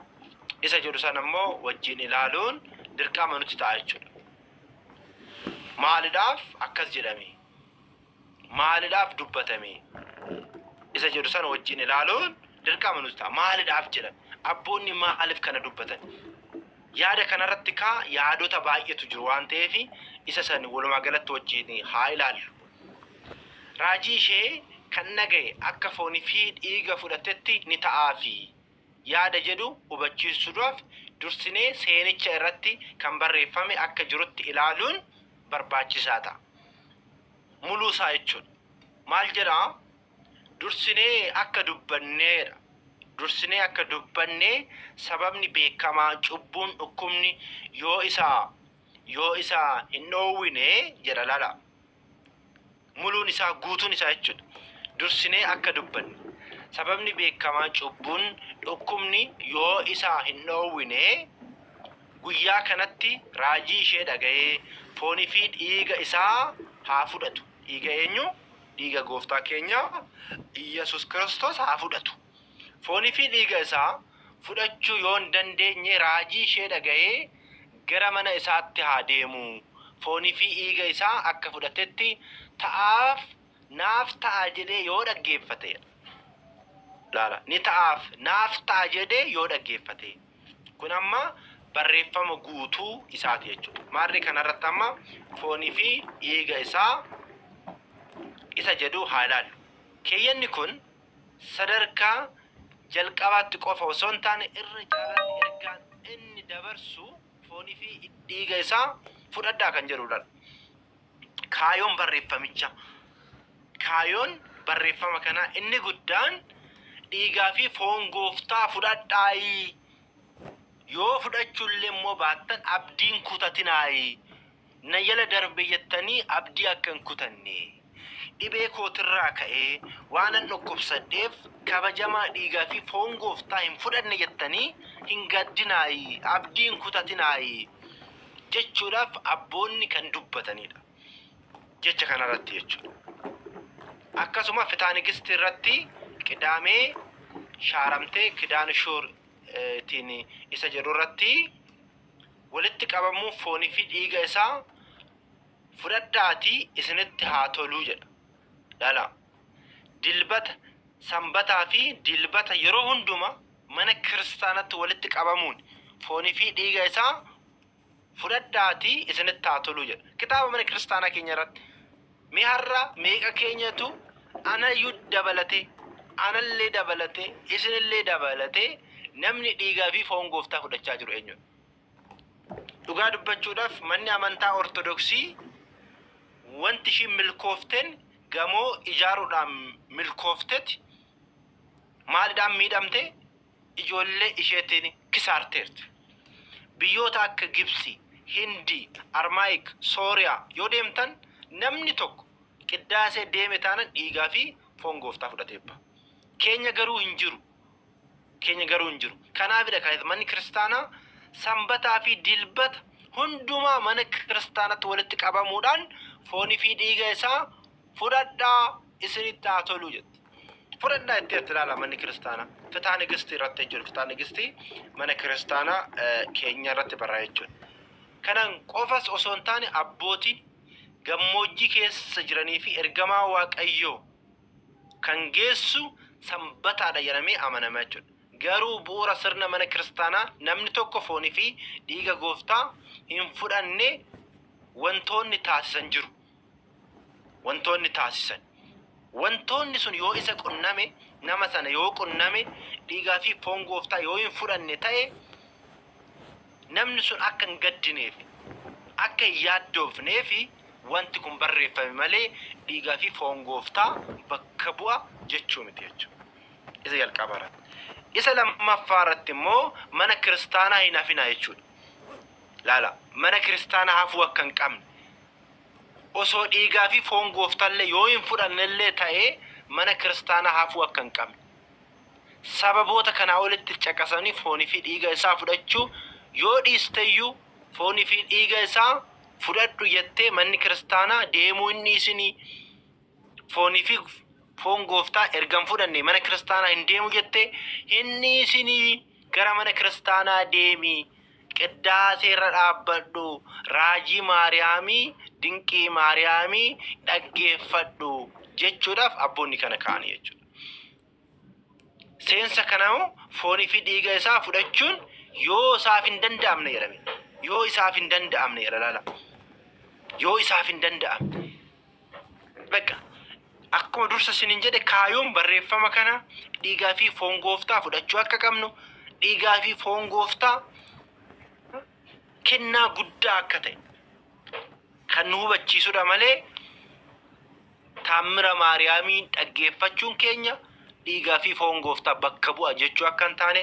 A: Isa jedhu sana immoo wajjin ilaaluun dirqama nuti ta'a jechuudha. Maaliidhaaf akkas jedhame? Maaliidhaaf dubbatame? Isa jedhu sana wajjin ilaaluun dirqama nuti ta'a. Maaliidhaaf jedhame? Abboonni maaliif kana dubbatan? Yaada kanarratti yaadota baay'eetu jiru waan ta'eef isa san walumaa galatti wajjin haa ilaallu. Raajii ishee kan nagaye akka foonii fi dhiiga fudhatetti ni ta'aafi yaada jedhu hubachiisuudhaaf dursinee seenicha irratti kan barreeffame akka jirutti ilaaluun barbaachisaa ta'a. Muluu isaa jechuudha. Maal jedhaa? Dursinee akka dubbanneedha. Dursinee akka dubbannee sababni beekamaa cubbuun dhukkubni yoo isaa hin dhoowwine jedha laala. Muluun isaa guutuun isaa jechuudha. Dursinee akka dubbanne sababni beekamaa cubbuun dhukkubni yoo isaa hin dhoowwine guyyaa kanatti raajii ishee dhaga'ee foonii fi dhiiga isaa haa fudhatu. Dhiiga eenyu? Dhiiga gooftaa keenya Iyyasuus Kiristoos haa fudhatu. Foonii fi dhiiga isaa fudhachuu yoo hin dandeenye raajii ishee dhaga'ee gara mana isaatti haa deemu. Foonii fi dhiiga isaa akka fudhatetti ta'aaf naaf ta'a jedhee yoo dhaggeeffate. Laala ni ta'aaf naaf ta'a jedhee yoo dhaggeeffate. Kun amma barreeffama guutuu isaati jechuudha. Maarri kanarratti amma foonii fi dhiiga isaa isa jedhu haa ilaallu. Keeyyanni kun sadarkaa jalqabaatti qofa osoo hin taane irra caalatti ergaan inni dabarsu foonii fi dhiiga isaa fudhadhaa kan jedhudha. Kaayoon barreeffama kanaa inni guddaan dhiigaa fi foon gooftaa fudhadhaayi. Yoo fudhachuullee immoo baattan abdiin kutatinaayi. Na jala darbe jettanii abdii akka hin kutanne. Dhibee kootirraa ka'ee waan an dhukkubsadheef kabajamaa dhiigaa fi foon gooftaa hin fudhanne jettanii hin gaddinaayi. Abdiin kutatinaayi jechuudhaaf abboonni kan dubbatanidha. Jecha kanarratti jechuudha. Akkasuma fitaanigistii irratti qidaamee shaaramtee kidaan shoortiin isa jedhu irratti walitti qabamuu foonii fi dhiiga isaa fudhadhaatii isinitti haa toluu jedha. Laala dilbata sanbataa fi dilbata yeroo hunduma mana kiristaanatti walitti qabamuun foonii fi dhiiga isaa fudhadhaatii isinitti haa toluu jedha. Kitaaba mana kiristaanaa keenya irratti mee har'a meeqa keenyatu anayyuu dabalatee anallee dabalatee isinillee dabalatee namni dhiigaa fi foon gooftaa fudhachaa jiru eenyudha? Dhugaa dubbachuudhaaf manni amantaa ortodoksii wanti ishii milkoofteen gamoo ijaaruudhaan milkooftetti maaliidhaan miidhamte? Ijoollee isheetiin kisaarteerti. Biyyoota akka Gibsi, Hindii, Armaayik, Sooriyaa yoo deemtan namni tokko qiddaasee deeme taanaan dhiigaa fi foon gooftaa fudhateebba. Keenya garuu hin jiru. Kanaafidha kan manni kiristaanaa sanbataa fi dilbata hundumaa mana kiristaanatti walitti qabamuudhaan foonii fi dhiiga isaa fudhadhaa isinitti haa toluu jedha. Fudhadhaa itti ilaala manni kiristaanaa. Fitaa Nigistii irratti jechuudha. Fitaa Nigistii mana kiristaanaa keenya irratti barraa'e jechuudha. Kanaan qofas osoo hin taane abbootiin gammoojjii keessa jiranii fi ergamaa Waaqayyoo kan geessu sanbataadha jedhamee amanama jechuudha. Garuu bu'uura sirna mana kiristaanaa namni tokko foonii fi dhiiga gooftaa hin fudhanne wantoonni taasisan jiru. Wantoonni sun yoo isa qunname nama sana yoo qunname dhiigaa fi foon gooftaa yoo hin fudhanne ta'e namni sun akka hin gaddineef akka hin yaaddoofneef wanti kun barreeffame malee dhiigaa fi foon gooftaa bakka bu'a jechuu miti jechuudha. Isa jalqabaarratti. Isa lammaffaarratti immoo mana kiristaanaa hin hafina jechuudha. Laala mana kiristaanaa hafuu akka hin qabne osoo dhiigaa fi foon gooftaallee yoo hin fudhannellee ta'ee mana kiristaanaa hafuu akka hin qabne. Sababoota kanaa olitti caqasanii foonii fi dhiiga isaa fudhachuu yoo dhiisteyyuu foonii fi dhiiga isaa fudhadhu jettee manni kiristaanaa deemuu inni isinii foonii fi foon gooftaa ergan fudhanne mana kiristaanaa hin deemu jettee inni isinii gara mana kiristaanaa deemi qidaaseerra dhaabbadhu raajii Maariyaamii dinqii Maariyaamii dhaggeeffadhu jechuudhaaf abboonni kana kaa'anii jechuudha. Seensa kanaa foonii fi dhiiga isaa fudhachuun yoo isaaf hin danda'amne jedhame. Yoo isaaf hin danda'amne jedha laala. Yoo isaaf hin danda'amne. Bakka akkuma dursa sinin jedhe kaayoon barreeffama kana dhiigaa fi foon gooftaa fudhachuu akka qabnu dhiigaa fi foon gooftaa kennaa guddaa akka ta'e kan nu hubachiisudha malee taammira Maariyaamii dhaggeeffachuun keenya dhiigaa fi foon gooftaa bakka bu'a jechuu akka hin taane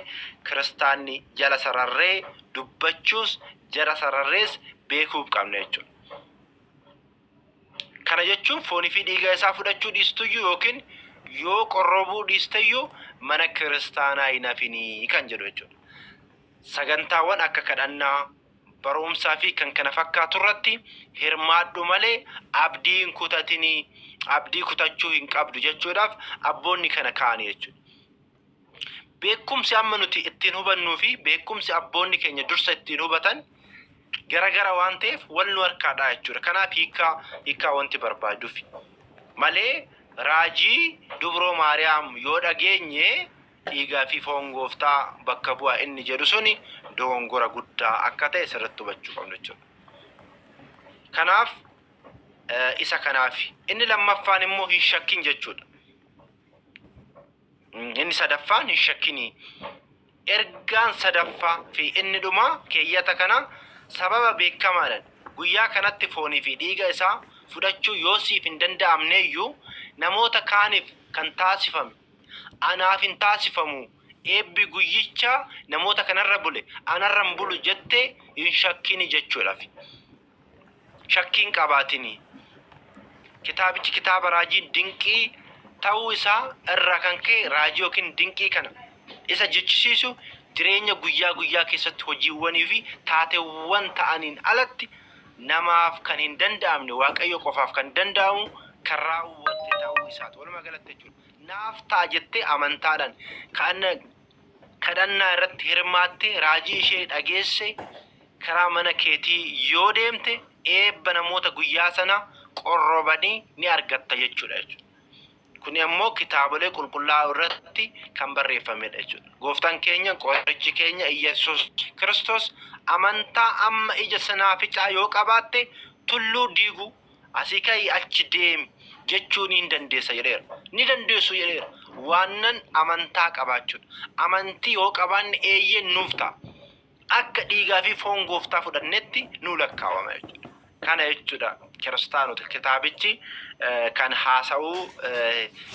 A: kiristaanni jala sararree dubbachuus jala sararrees beekuuf qabna jechuudha. Kana jechuun foonii fi dhiiga isaa fudhachuu dhiistuyyuu yookiin yoo qorrobuu dhiisteyyuu mana kiristaanaa hin hafinii kan jedhu jechuudha. Sagantaawwan akka kadhannaa barumsaa fi kan kana fakkaatu irratti hirmaadhu malee abdii hin kutatinii abdii kutachuu hin qabdu jechuudhaaf abboonni kana kaa'anii jechuudha. Beekumsi amma nuti ittiin hubannuu fi beekumsi abboonni keenya dursa ittiin hubatan gara waan ta'eef wal nu harkaadha jechuudha. Kanaaf hiikaa wanti barbaaduuf malee raajii dubroo Maariyaam yoo dhageenye dhiigaa fi foon gooftaa bakka bu'a inni jedhu suni dogongora guddaa akka ta'e sirriitti hubachuu qabna jechuudha. Kanaaf isa kanaaf inni lammaffaan immoo hin shakkin jechuudha. Inni sadaffaan hin shakkinii. Ergaan sadaffaa fi inni dhumaa keeyyata kana sababa beekamaadhaan guyyaa kanatti foonii fi dhiiga isaa fudhachuu yoo siif hin danda'amneeyyuu namoota kaaniif kan taasifame anaaf hin taasifamu eebbi guyyicha namoota kanarra bule anarra hin bulu jettee hin shakkini jechuudhaaf. Shakkiin qabaatini. Kitaabichi kitaaba raajiin dinqii ta'uu isaa irraa kan ka'e raajii yookiin dinqii kana isa jechisiisu jireenya guyyaa keessatti hojiiwwanii fi taateewwan ta'aniin alatti namaaf kan hin danda'amne waaqayyo qofaaf kan danda'amu kan raawwatte ta'uu isaati. Walumaa galatti jechuudha. Naaf ta'a jettee amantaadhaan kadhannaa irratti hirmaattee raajii ishee dhageesse karaa mana keetii yoo deemte eebba namoota guyyaa sana qorrobanii ni argatta jechuudha. Kun immoo kitaabolee qulqullaa'oo irratti kan barreeffamedha jechuudha. Gooftaan keenya qorichi keenya Iyesuus Kiristoos amantaa amma ija sanaaficaa yoo qabaatte tulluu diigu asii ka'ii achi deemi jechuun hin dandeessa jedheera. Ni dandeessu jedheera. Waanan amantaa qabaachuudha. Amantii yoo qabaanne eeyyeen nuuf ta'a. Akka dhiigaa fi foon gooftaa fudhannetti nu lakkaawama jechuudha. Kana jechuudha kiristaanota kitaabichi kan haasa'uu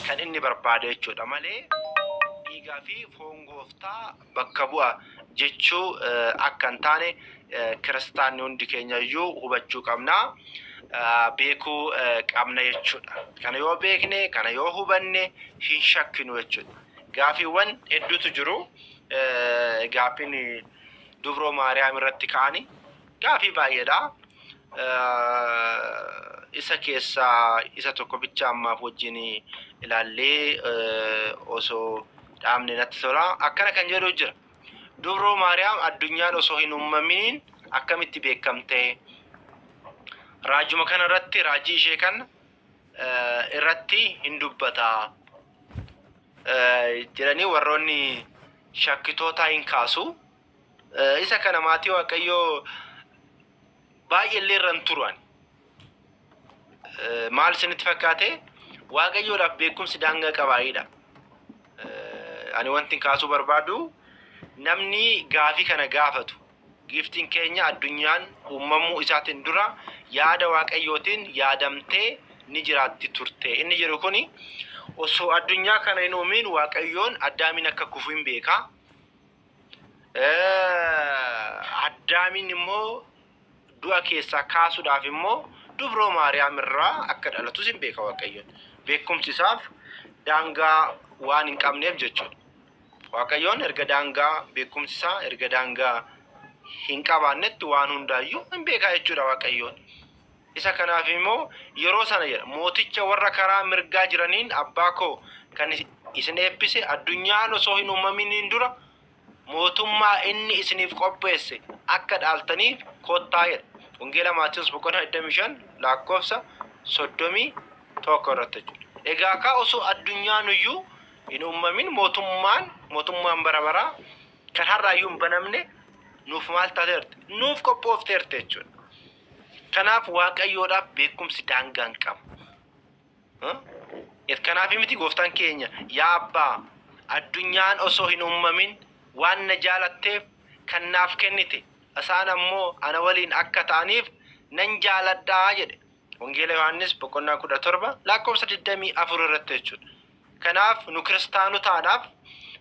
A: kan inni barbaade jechuudha malee dhiigaa fi foon gooftaa bakka bu'a jechuu akka hin taane kiristaanni hundi keenya iyyuu hubachuu qabna. Beekuu qabna jechuudha. Kana yoo beekne kana yoo hubanne hin shakkinu jechuudha. Gaafiiwwan hedduutu jiru. Gaafiin Dubroo Maariyaam irratti ka'anii gaafii baay'eedha. Isa keessaa isa tokko bicha ammaaf wajjin ilaallee osoo dhaabne natti tola. Akkana kan jedhu jira. Dubroo Maariyaam addunyaan osoo hin uumamin akkamitti beekamte? Raajuma kana irratti raajii ishee kan irratti hin dubbata jedhanii warroonni shakkitoota hin kaasu. Isa kana maatii Waaqayyoo baay'ee irraan turan. Maal isinitti fakkaate? Waaqayyoodhaaf beekumsi daangaa qabaayidha. Ani wanti kaasuu barbaadu namni gaafii kana gaafatu. Giftiin keenya addunyaan uumamuu isaatiin dura yaada Waaqayyootiin yaadamtee ni jiraatti turte. Inni jedhu kuni osoo addunyaa kana hin uumin Waaqayyoon Addaamin akka kufu hin beeka. Addaamin immoo du'a keessaa kaasuudhaaf immoo Dubroo Maariyaam irraa akka dhalatus hin beeka Waaqayyoon. Beekumsi isaaf daangaa waan hin qabneef jechuudha. Waaqayyoon erga daangaa beekumsi isaa erga daangaa hin qabaannetti waan hundaayyuu hin beeka jechuudha Waaqayyoon. Isa kanaaf immoo yeroo sana jedha mooticha warra karaa mirgaa jiraniin abbaa koo kan isin eebbise addunyaan osoo hin uumamin dura mootummaa inni isiniif qopheesse akka dhaaltaniif kottaa jedha. Wangeela Maatiyoos boqonnaa 25 lakkoofsa 31 irratti jechuudha. Egaa ka osoo addunyaan iyyuu hin uumamin mootummaan bara baraa kan har'aayyuu hin banamne nuuf maal taateerte? Nuuf qophoofteerte jechuudha. Kanaaf Waaqayyoodhaaf beekumsi daangaa hin qabu. Kanaaf miti gooftaan keenya yaa abbaa addunyaan osoo hin uumamin waan na jaalatteef kan naaf kennite isaan ammoo ana waliin akka ta'aniif nan jaaladhaa jedhe. Wangeela Yohaannis boqonnaa 17 lakkoofsa 24 irratti jechuudha. Kanaaf nu kiristaanotaadhaaf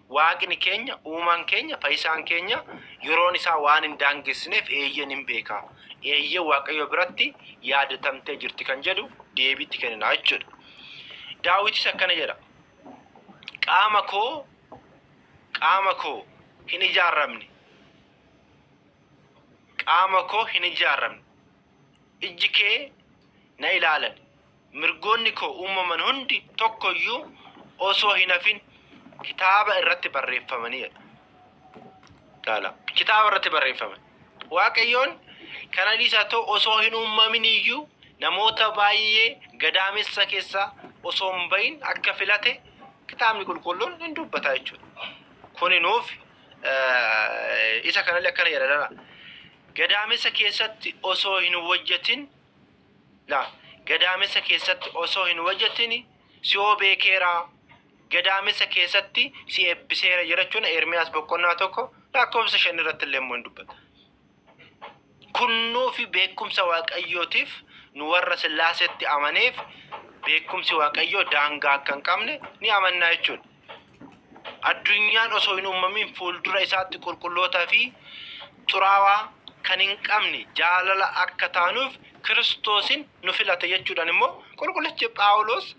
A: Waaqni keenya uumaan keenya fayyisaan keenya yeroon isaa waan hin daangesneef eeyyen hin beeka. Eeyye Waaqayyo biratti yaadatamtee jirti kan jedhu deebiitti kennina jechuudha. Daawitis akkana jedha. Qaama koo hin ijaarramne. Qaama koo hin ijaarramne. Ijji kee na ilaalan. Mirgoonni koo uumaman hundi tokkoyyuu osoo hin hafin kitaaba irratti barreeffamanii. Kitaaba irratti barreeffaman. Waaqayyoon kana dhiisaa ta'u osoo hin uumamin iyyuu namoota baay'ee gadaamessa keessa osoo hin bahin akka filate kitaabni qulqulluun hin dubbata jechuudha. Kuni nuuf isa kanallee akkana jedha. Gadaamessa keessatti osoo hin hojjetin gadaamessa keessatti osoo hin hojjetin si beekeera. Gadaamessa keessatti si eebbiseera jechuun Ermiyaas boqonnaa 1 lakkoofsa 5 irratti illee immoo hin dubbata. Kunnuu fi beekumsa Waaqayyootiif nu warra Sillaaseetti amaneef beekumsi Waaqayyoo daangaa akka hin qabne ni amannaa jechuudha. Addunyaan osoo hin uumamin fuuldura isaatti qulqullootaa fi xuraawaa kan hin qabne jaalala akka taanuuf Kiristoosin nu filate jechuudhaan immoo qulqullichi Phaawulos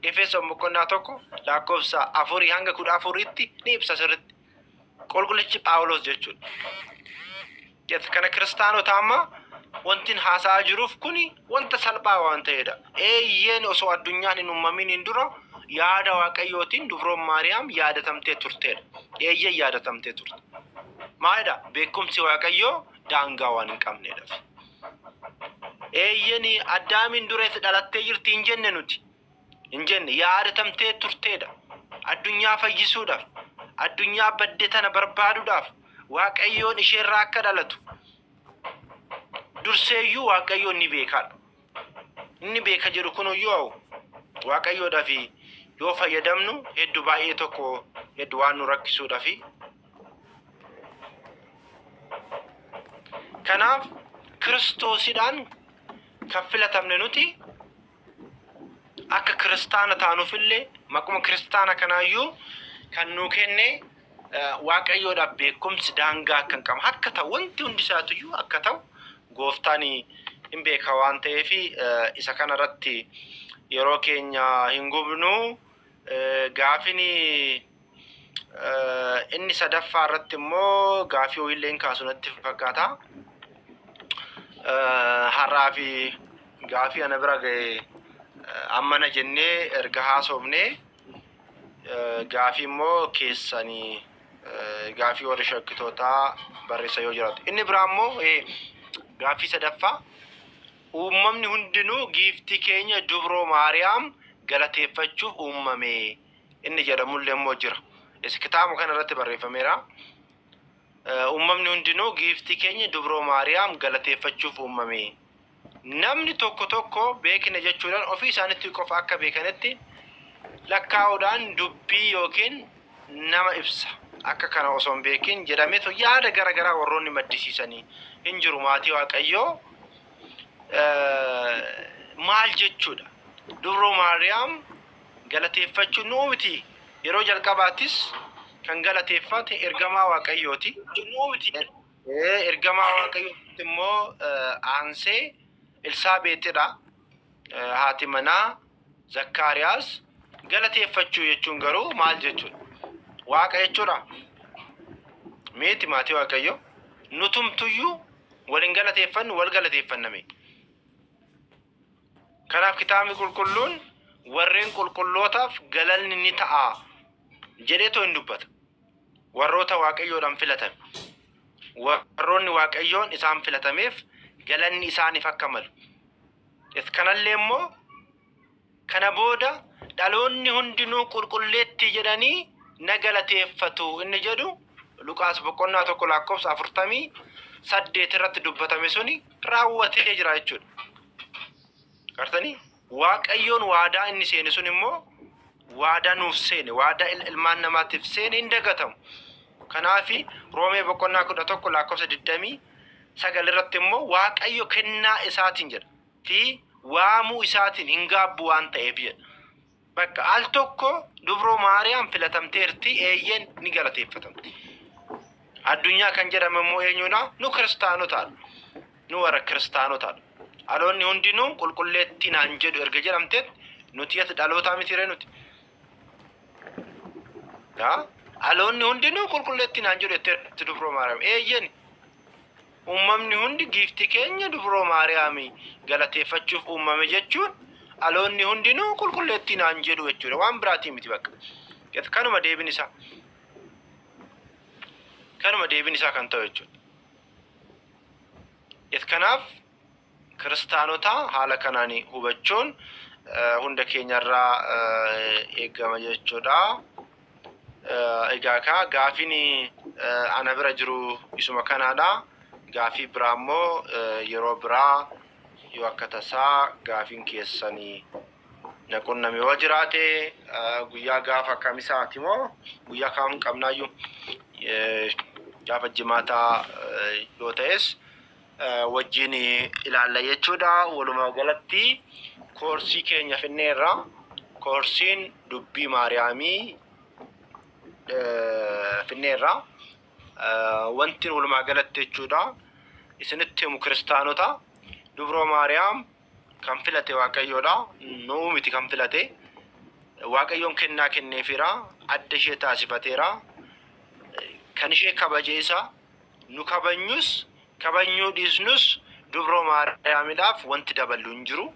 A: Efesoon boqonnaa 1 lakkoofsa 4 hanga 14tti ni ibsa sirriitti. Qulqullichi Phaawulos jechuudha. Kana kiristaanota amma wantin haasaa jiruuf kuni wanta salphaa waan ta'edha. Eeyyeen osoo addunyaan hin uumamin dura yaada Waaqayyootiin Dubroon Maariyaam yaadatamtee turteedha. Eeyyeen yaadatamtee turte. Maalidha? Beekumsi Waaqayyoo daangaa waan hin qabneedhaaf. Eeyyanii Addaamiin dureessa dhalattee jirti hin jenne nuti. Hin jenne yaadatamtee turteedha. Addunyaa fayyisuudhaaf, addunyaa badde tana barbaaduudhaaf Waaqayyoon isheerraa akka dhalatu. Durseeyyuu Waaqayyoon ni beekaadha. Inni beeka jedhu kunuyyuu Waaqayyoodhaaf yoo fayyadamnu hedduu baay'ee tokko hedduu waan nu rakkisuudhaaf. Kanaaf Kiristoosidhaan kan filatamne nuti akka kiristaana taanuufillee maquma kiristaana kanaayyuu kan nu kenne Waaqayyoodhaaf beekumsi daangaa kan qabu akka ta'u wanti hundi isaatuyyuu akka ta'u gooftaan hin beeka waan ta'eef isa kanarratti yeroo keenya hin gubnu gaafin inni sadaffaa irratti immoo gaafii ho'iilleen kaasunatti fakkaata. Har'aa fi gaafii ana bira ga'e ammana jennee erga haasofnee gaafii immoo keessanii gaafii warri shakkitootaa barreessa yoo jiraatu. Inni biraa immoo gaafii sadaffaa uumamni hundinuu giiftii keenya dubroo Maariyaam galateeffachuuf uumame inni jedhamullee immoo jira. Kitaaba kana irratti barreeffameera. Uumamni hundinuu giiftii keenya dubroo Maariyaam galateeffachuuf uumame. Namni tokko beekna jechuudhaan ofii isaaniitti qofa akka beekanitti lakkaa'uudhaan dubbii yookiin nama ibsa. Akka kana osoo hin beekin jedhameetu yaada garagaraa warroonni maddisiisanii hin jiru. Maatii Waaqayyoo maal jechuudha? Dubroo Maariyaam galateeffachuun nuu miti. Yeroo jalqabaattis kan galateeffate ergamaa Waaqayyooti. Ergamaa Waaqayyooti immoo aansee Elsaabeexidha. Haati manaa Zakkaariyaas galateeffachuu jechuun garuu maal jechuudha? Waaqa jechuudha. Meeti maatii Waaqayyoo nutumtuyyuu waliin galateeffannu wal galateeffanname. Kanaaf kitaabni qulqulluun warreen qulqullootaaf galalni ni ta'a jedheetoo hin dubbata. Warroota Waaqayyoodhaan filatame. Warroonni Waaqayyoon isaan filatameef galanni isaaniif akka malu. Kanallee immoo kana booda dhaloonni hundinuu qulqulleetti jedhanii na galateeffatu inni jedhu Luqaas boqonnaa 1:48 irratti dubbatame suni raawwatee jira jechuudha. Gartanii Waaqayyoon waadaa inni seene sun immoo waadaa nuuf seene, waadaa ilmaan namaatiif seene hin dagatamu. Kanaafi Roomee boqonnaa 11:29 irratti immoo Waaqayyo kennaa isaatiin jedha fi waamuu isaatiin hin gaabbu waan ta'eef jedha. Bakka al tokko dubroo Maariyaam filatamteerti eeyyen ni galateeffatamti. Addunyaa kan jedhame immoo eenyuudha? Nu kiristaanotaadha. Nu warra kiristaanotaadha. Dhaloonni hundinuu qulqulleetti naan jedhu erga jedhamteet nuti ati dhalootaa mitiree nuti. Dhaloonni hundinuu qulqulleetti naan jedhu itti dubroo Maariyaam eeyyen uumamni hundi giiftii keenya dubroo Maariyaamii galateeffachuuf uumame jechuun dhaloonni hundinuu qulqulleetti naan jedhu jechuudha. Waan biraatii miti bakka. Kanuma deebin isaa. Kanuma deebin isaa kan ta'u jechuudha. Kanaaf kiristaanota haala kanaan hubachuun hunda keenyarraa eegama jechuudha. Egaa gaafiin ana bira jiru isuma kanaadha. Gaafii biraa immoo yeroo biraa yoo akka tasaa gaafiin keessanii naqunname yoo jiraate guyyaa gaafa kamisaati moo guyyaa kam qabnaayyuu gaafa jimaataa yoo ta'es wajjin ilaalla jechuudha. Walumaa galatti koorsii keenya finneerra. Koorsiin dubbii Maariyaamii finneerra. Wanti walumaa galatti jechuudha. Isinitti himu kiristaanota dubroo Maariyaam kan filate Waaqayyoodha. Nuu miti kan filate. Waaqayyoon kennaa kenneefira. Adda ishee taasifateera. Kan ishee kabajeessa. Nu kabanyus kabanyuu dhiisnus dubroo Maariyaamiidhaaf wanti daballu hin jiru.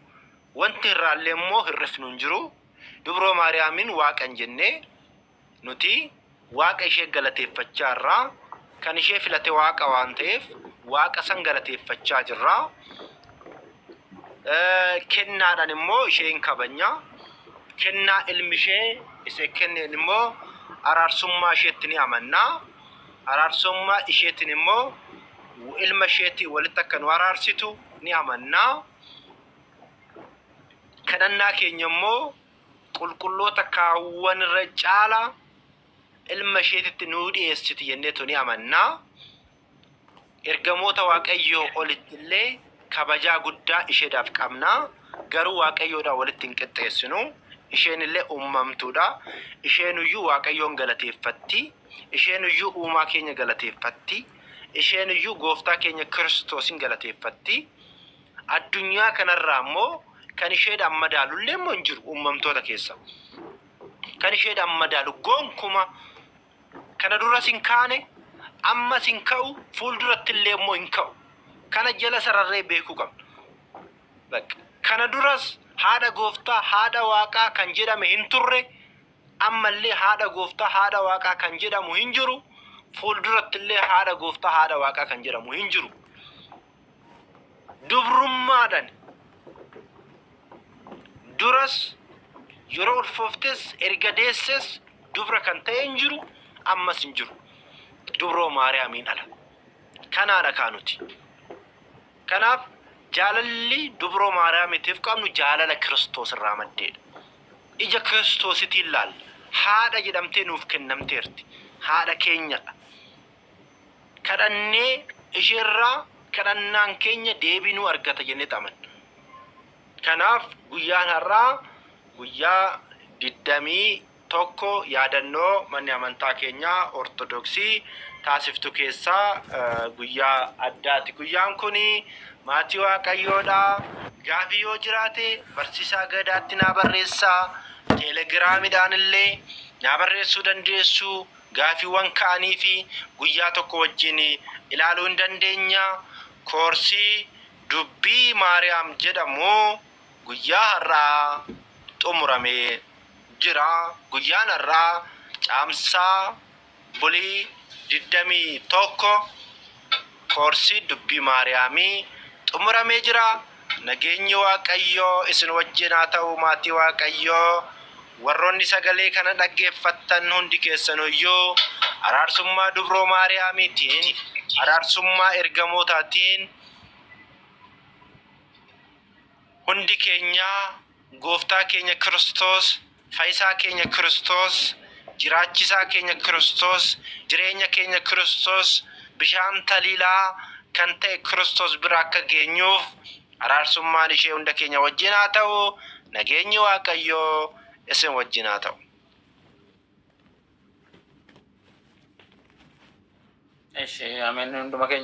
A: Wanti irraallee immoo hirrifnu hin jiru. Dubroo Maariyaamin Waaqan jennee nuti Waaqa ishee galateeffachaa irraa kan ishee filate Waaqa waan ta'eef waaqa san galateeffachaa jirra. Kennaadhaan immoo isheen kabanya. Kennaa ilmi ishee isee kenneen immoo araarsummaa isheetti ni amanna. Araarsummaa isheetiin immoo ilma isheetii walitti akka nu araarsitu ni amanna. Kadhannaa keenya immoo qulqulloota kaawwan irra caala ilma isheetitti nuu dhiyeessiti jenneetu ni amanna. Ergamoota Waaqayyoo olitti illee kabajaa guddaa isheedhaaf qabna. Garuu Waaqayyoodhaan walitti hin qixxeessinu. Isheen illee uumamtuudha. Isheen iyyuu Waaqayyoon galateeffatti. Isheen iyyuu uumaa keenya galateeffatti. Isheen iyyuu gooftaa keenya Kiristoosin galateeffatti. Addunyaa kanarraa immoo kan isheedhaan madaalu illee immoo hin jiru uumamtoota keessa. Kan isheedhaan madaalu gonkumaa kana duras hin kaane ammas hin ka'u fuulduratti illee immoo hin ka'u. Kana jala sararree beekuu qabna. Kana duras haadha gooftaa haadha waaqaa kan jedhame hin turre ammallee haadha gooftaa haadha waaqaa kan jedhamu hin jiru. Fuulduratti illee haadha gooftaa haadha waaqaa kan jedhamu hin jiru. Dubrummaadhaan duras yeroo ulfooftes erga deesses dubra kan ta'e hin jiru ammas hin jiru. Dubroo Maariyaamiin ala. Kanaadha kaanuti. Kanaaf jaalalli dubroo Maariyaamitiif qabnu jaalala Kiristoos irraa maddeedha. Ija Kiristoositiin ilaalla. Haadha jedhamtee nuuf kennamteerti. Haadha keenyadha. Kadhannee isheerraa kadhannaan keenya deebii nu argata jennee amanna. Kanaaf guyyaan har'aa guyyaa 21 yaadannoo manni amantaa keenyaa Ortodoksii taasiftu keessaa guyyaa addaati. Guyyaan kuni maatii Waaqayyoodha. Gaafii yoo jiraate barsiisaa Gadaatti naa barreessaa. Teelegiraamiidhaan illee naa barreessuu dandeessu. Gaafiiwwan ka'anii fi guyyaa tokko wajjin ilaaluu hin dandeenya. Koorsii dubbii Maariyaam jedhamu guyyaa har'aa xumuramee jira. Guyyaan har'aa caamsaa bulii 21 koorsii dubbii Maariyaamii xumuramee jira. Nageenyi Waaqayyoo isin wajjin haa ta'u maatii Waaqayyoo. Warroonni sagalee kana dhaggeeffattan hundi keessaniyyuu araarsummaa dubroo Maariyaamiitiin araarsummaa ergamootaatiin hundi keenya gooftaa keenya Kiristoos fayyisaa keenya Kiristoos jiraachisaa keenya Kiristoos jireenya keenya Kiristoos bishaan taliilaa kan ta'e Kiristoos bira akka geenyuuf araarsummaan ishee hunda keenya wajjin haa ta'u. Nageenyi Waaqayyoo isin wajjin haa ta'u.
B: Ameen hunduma keenya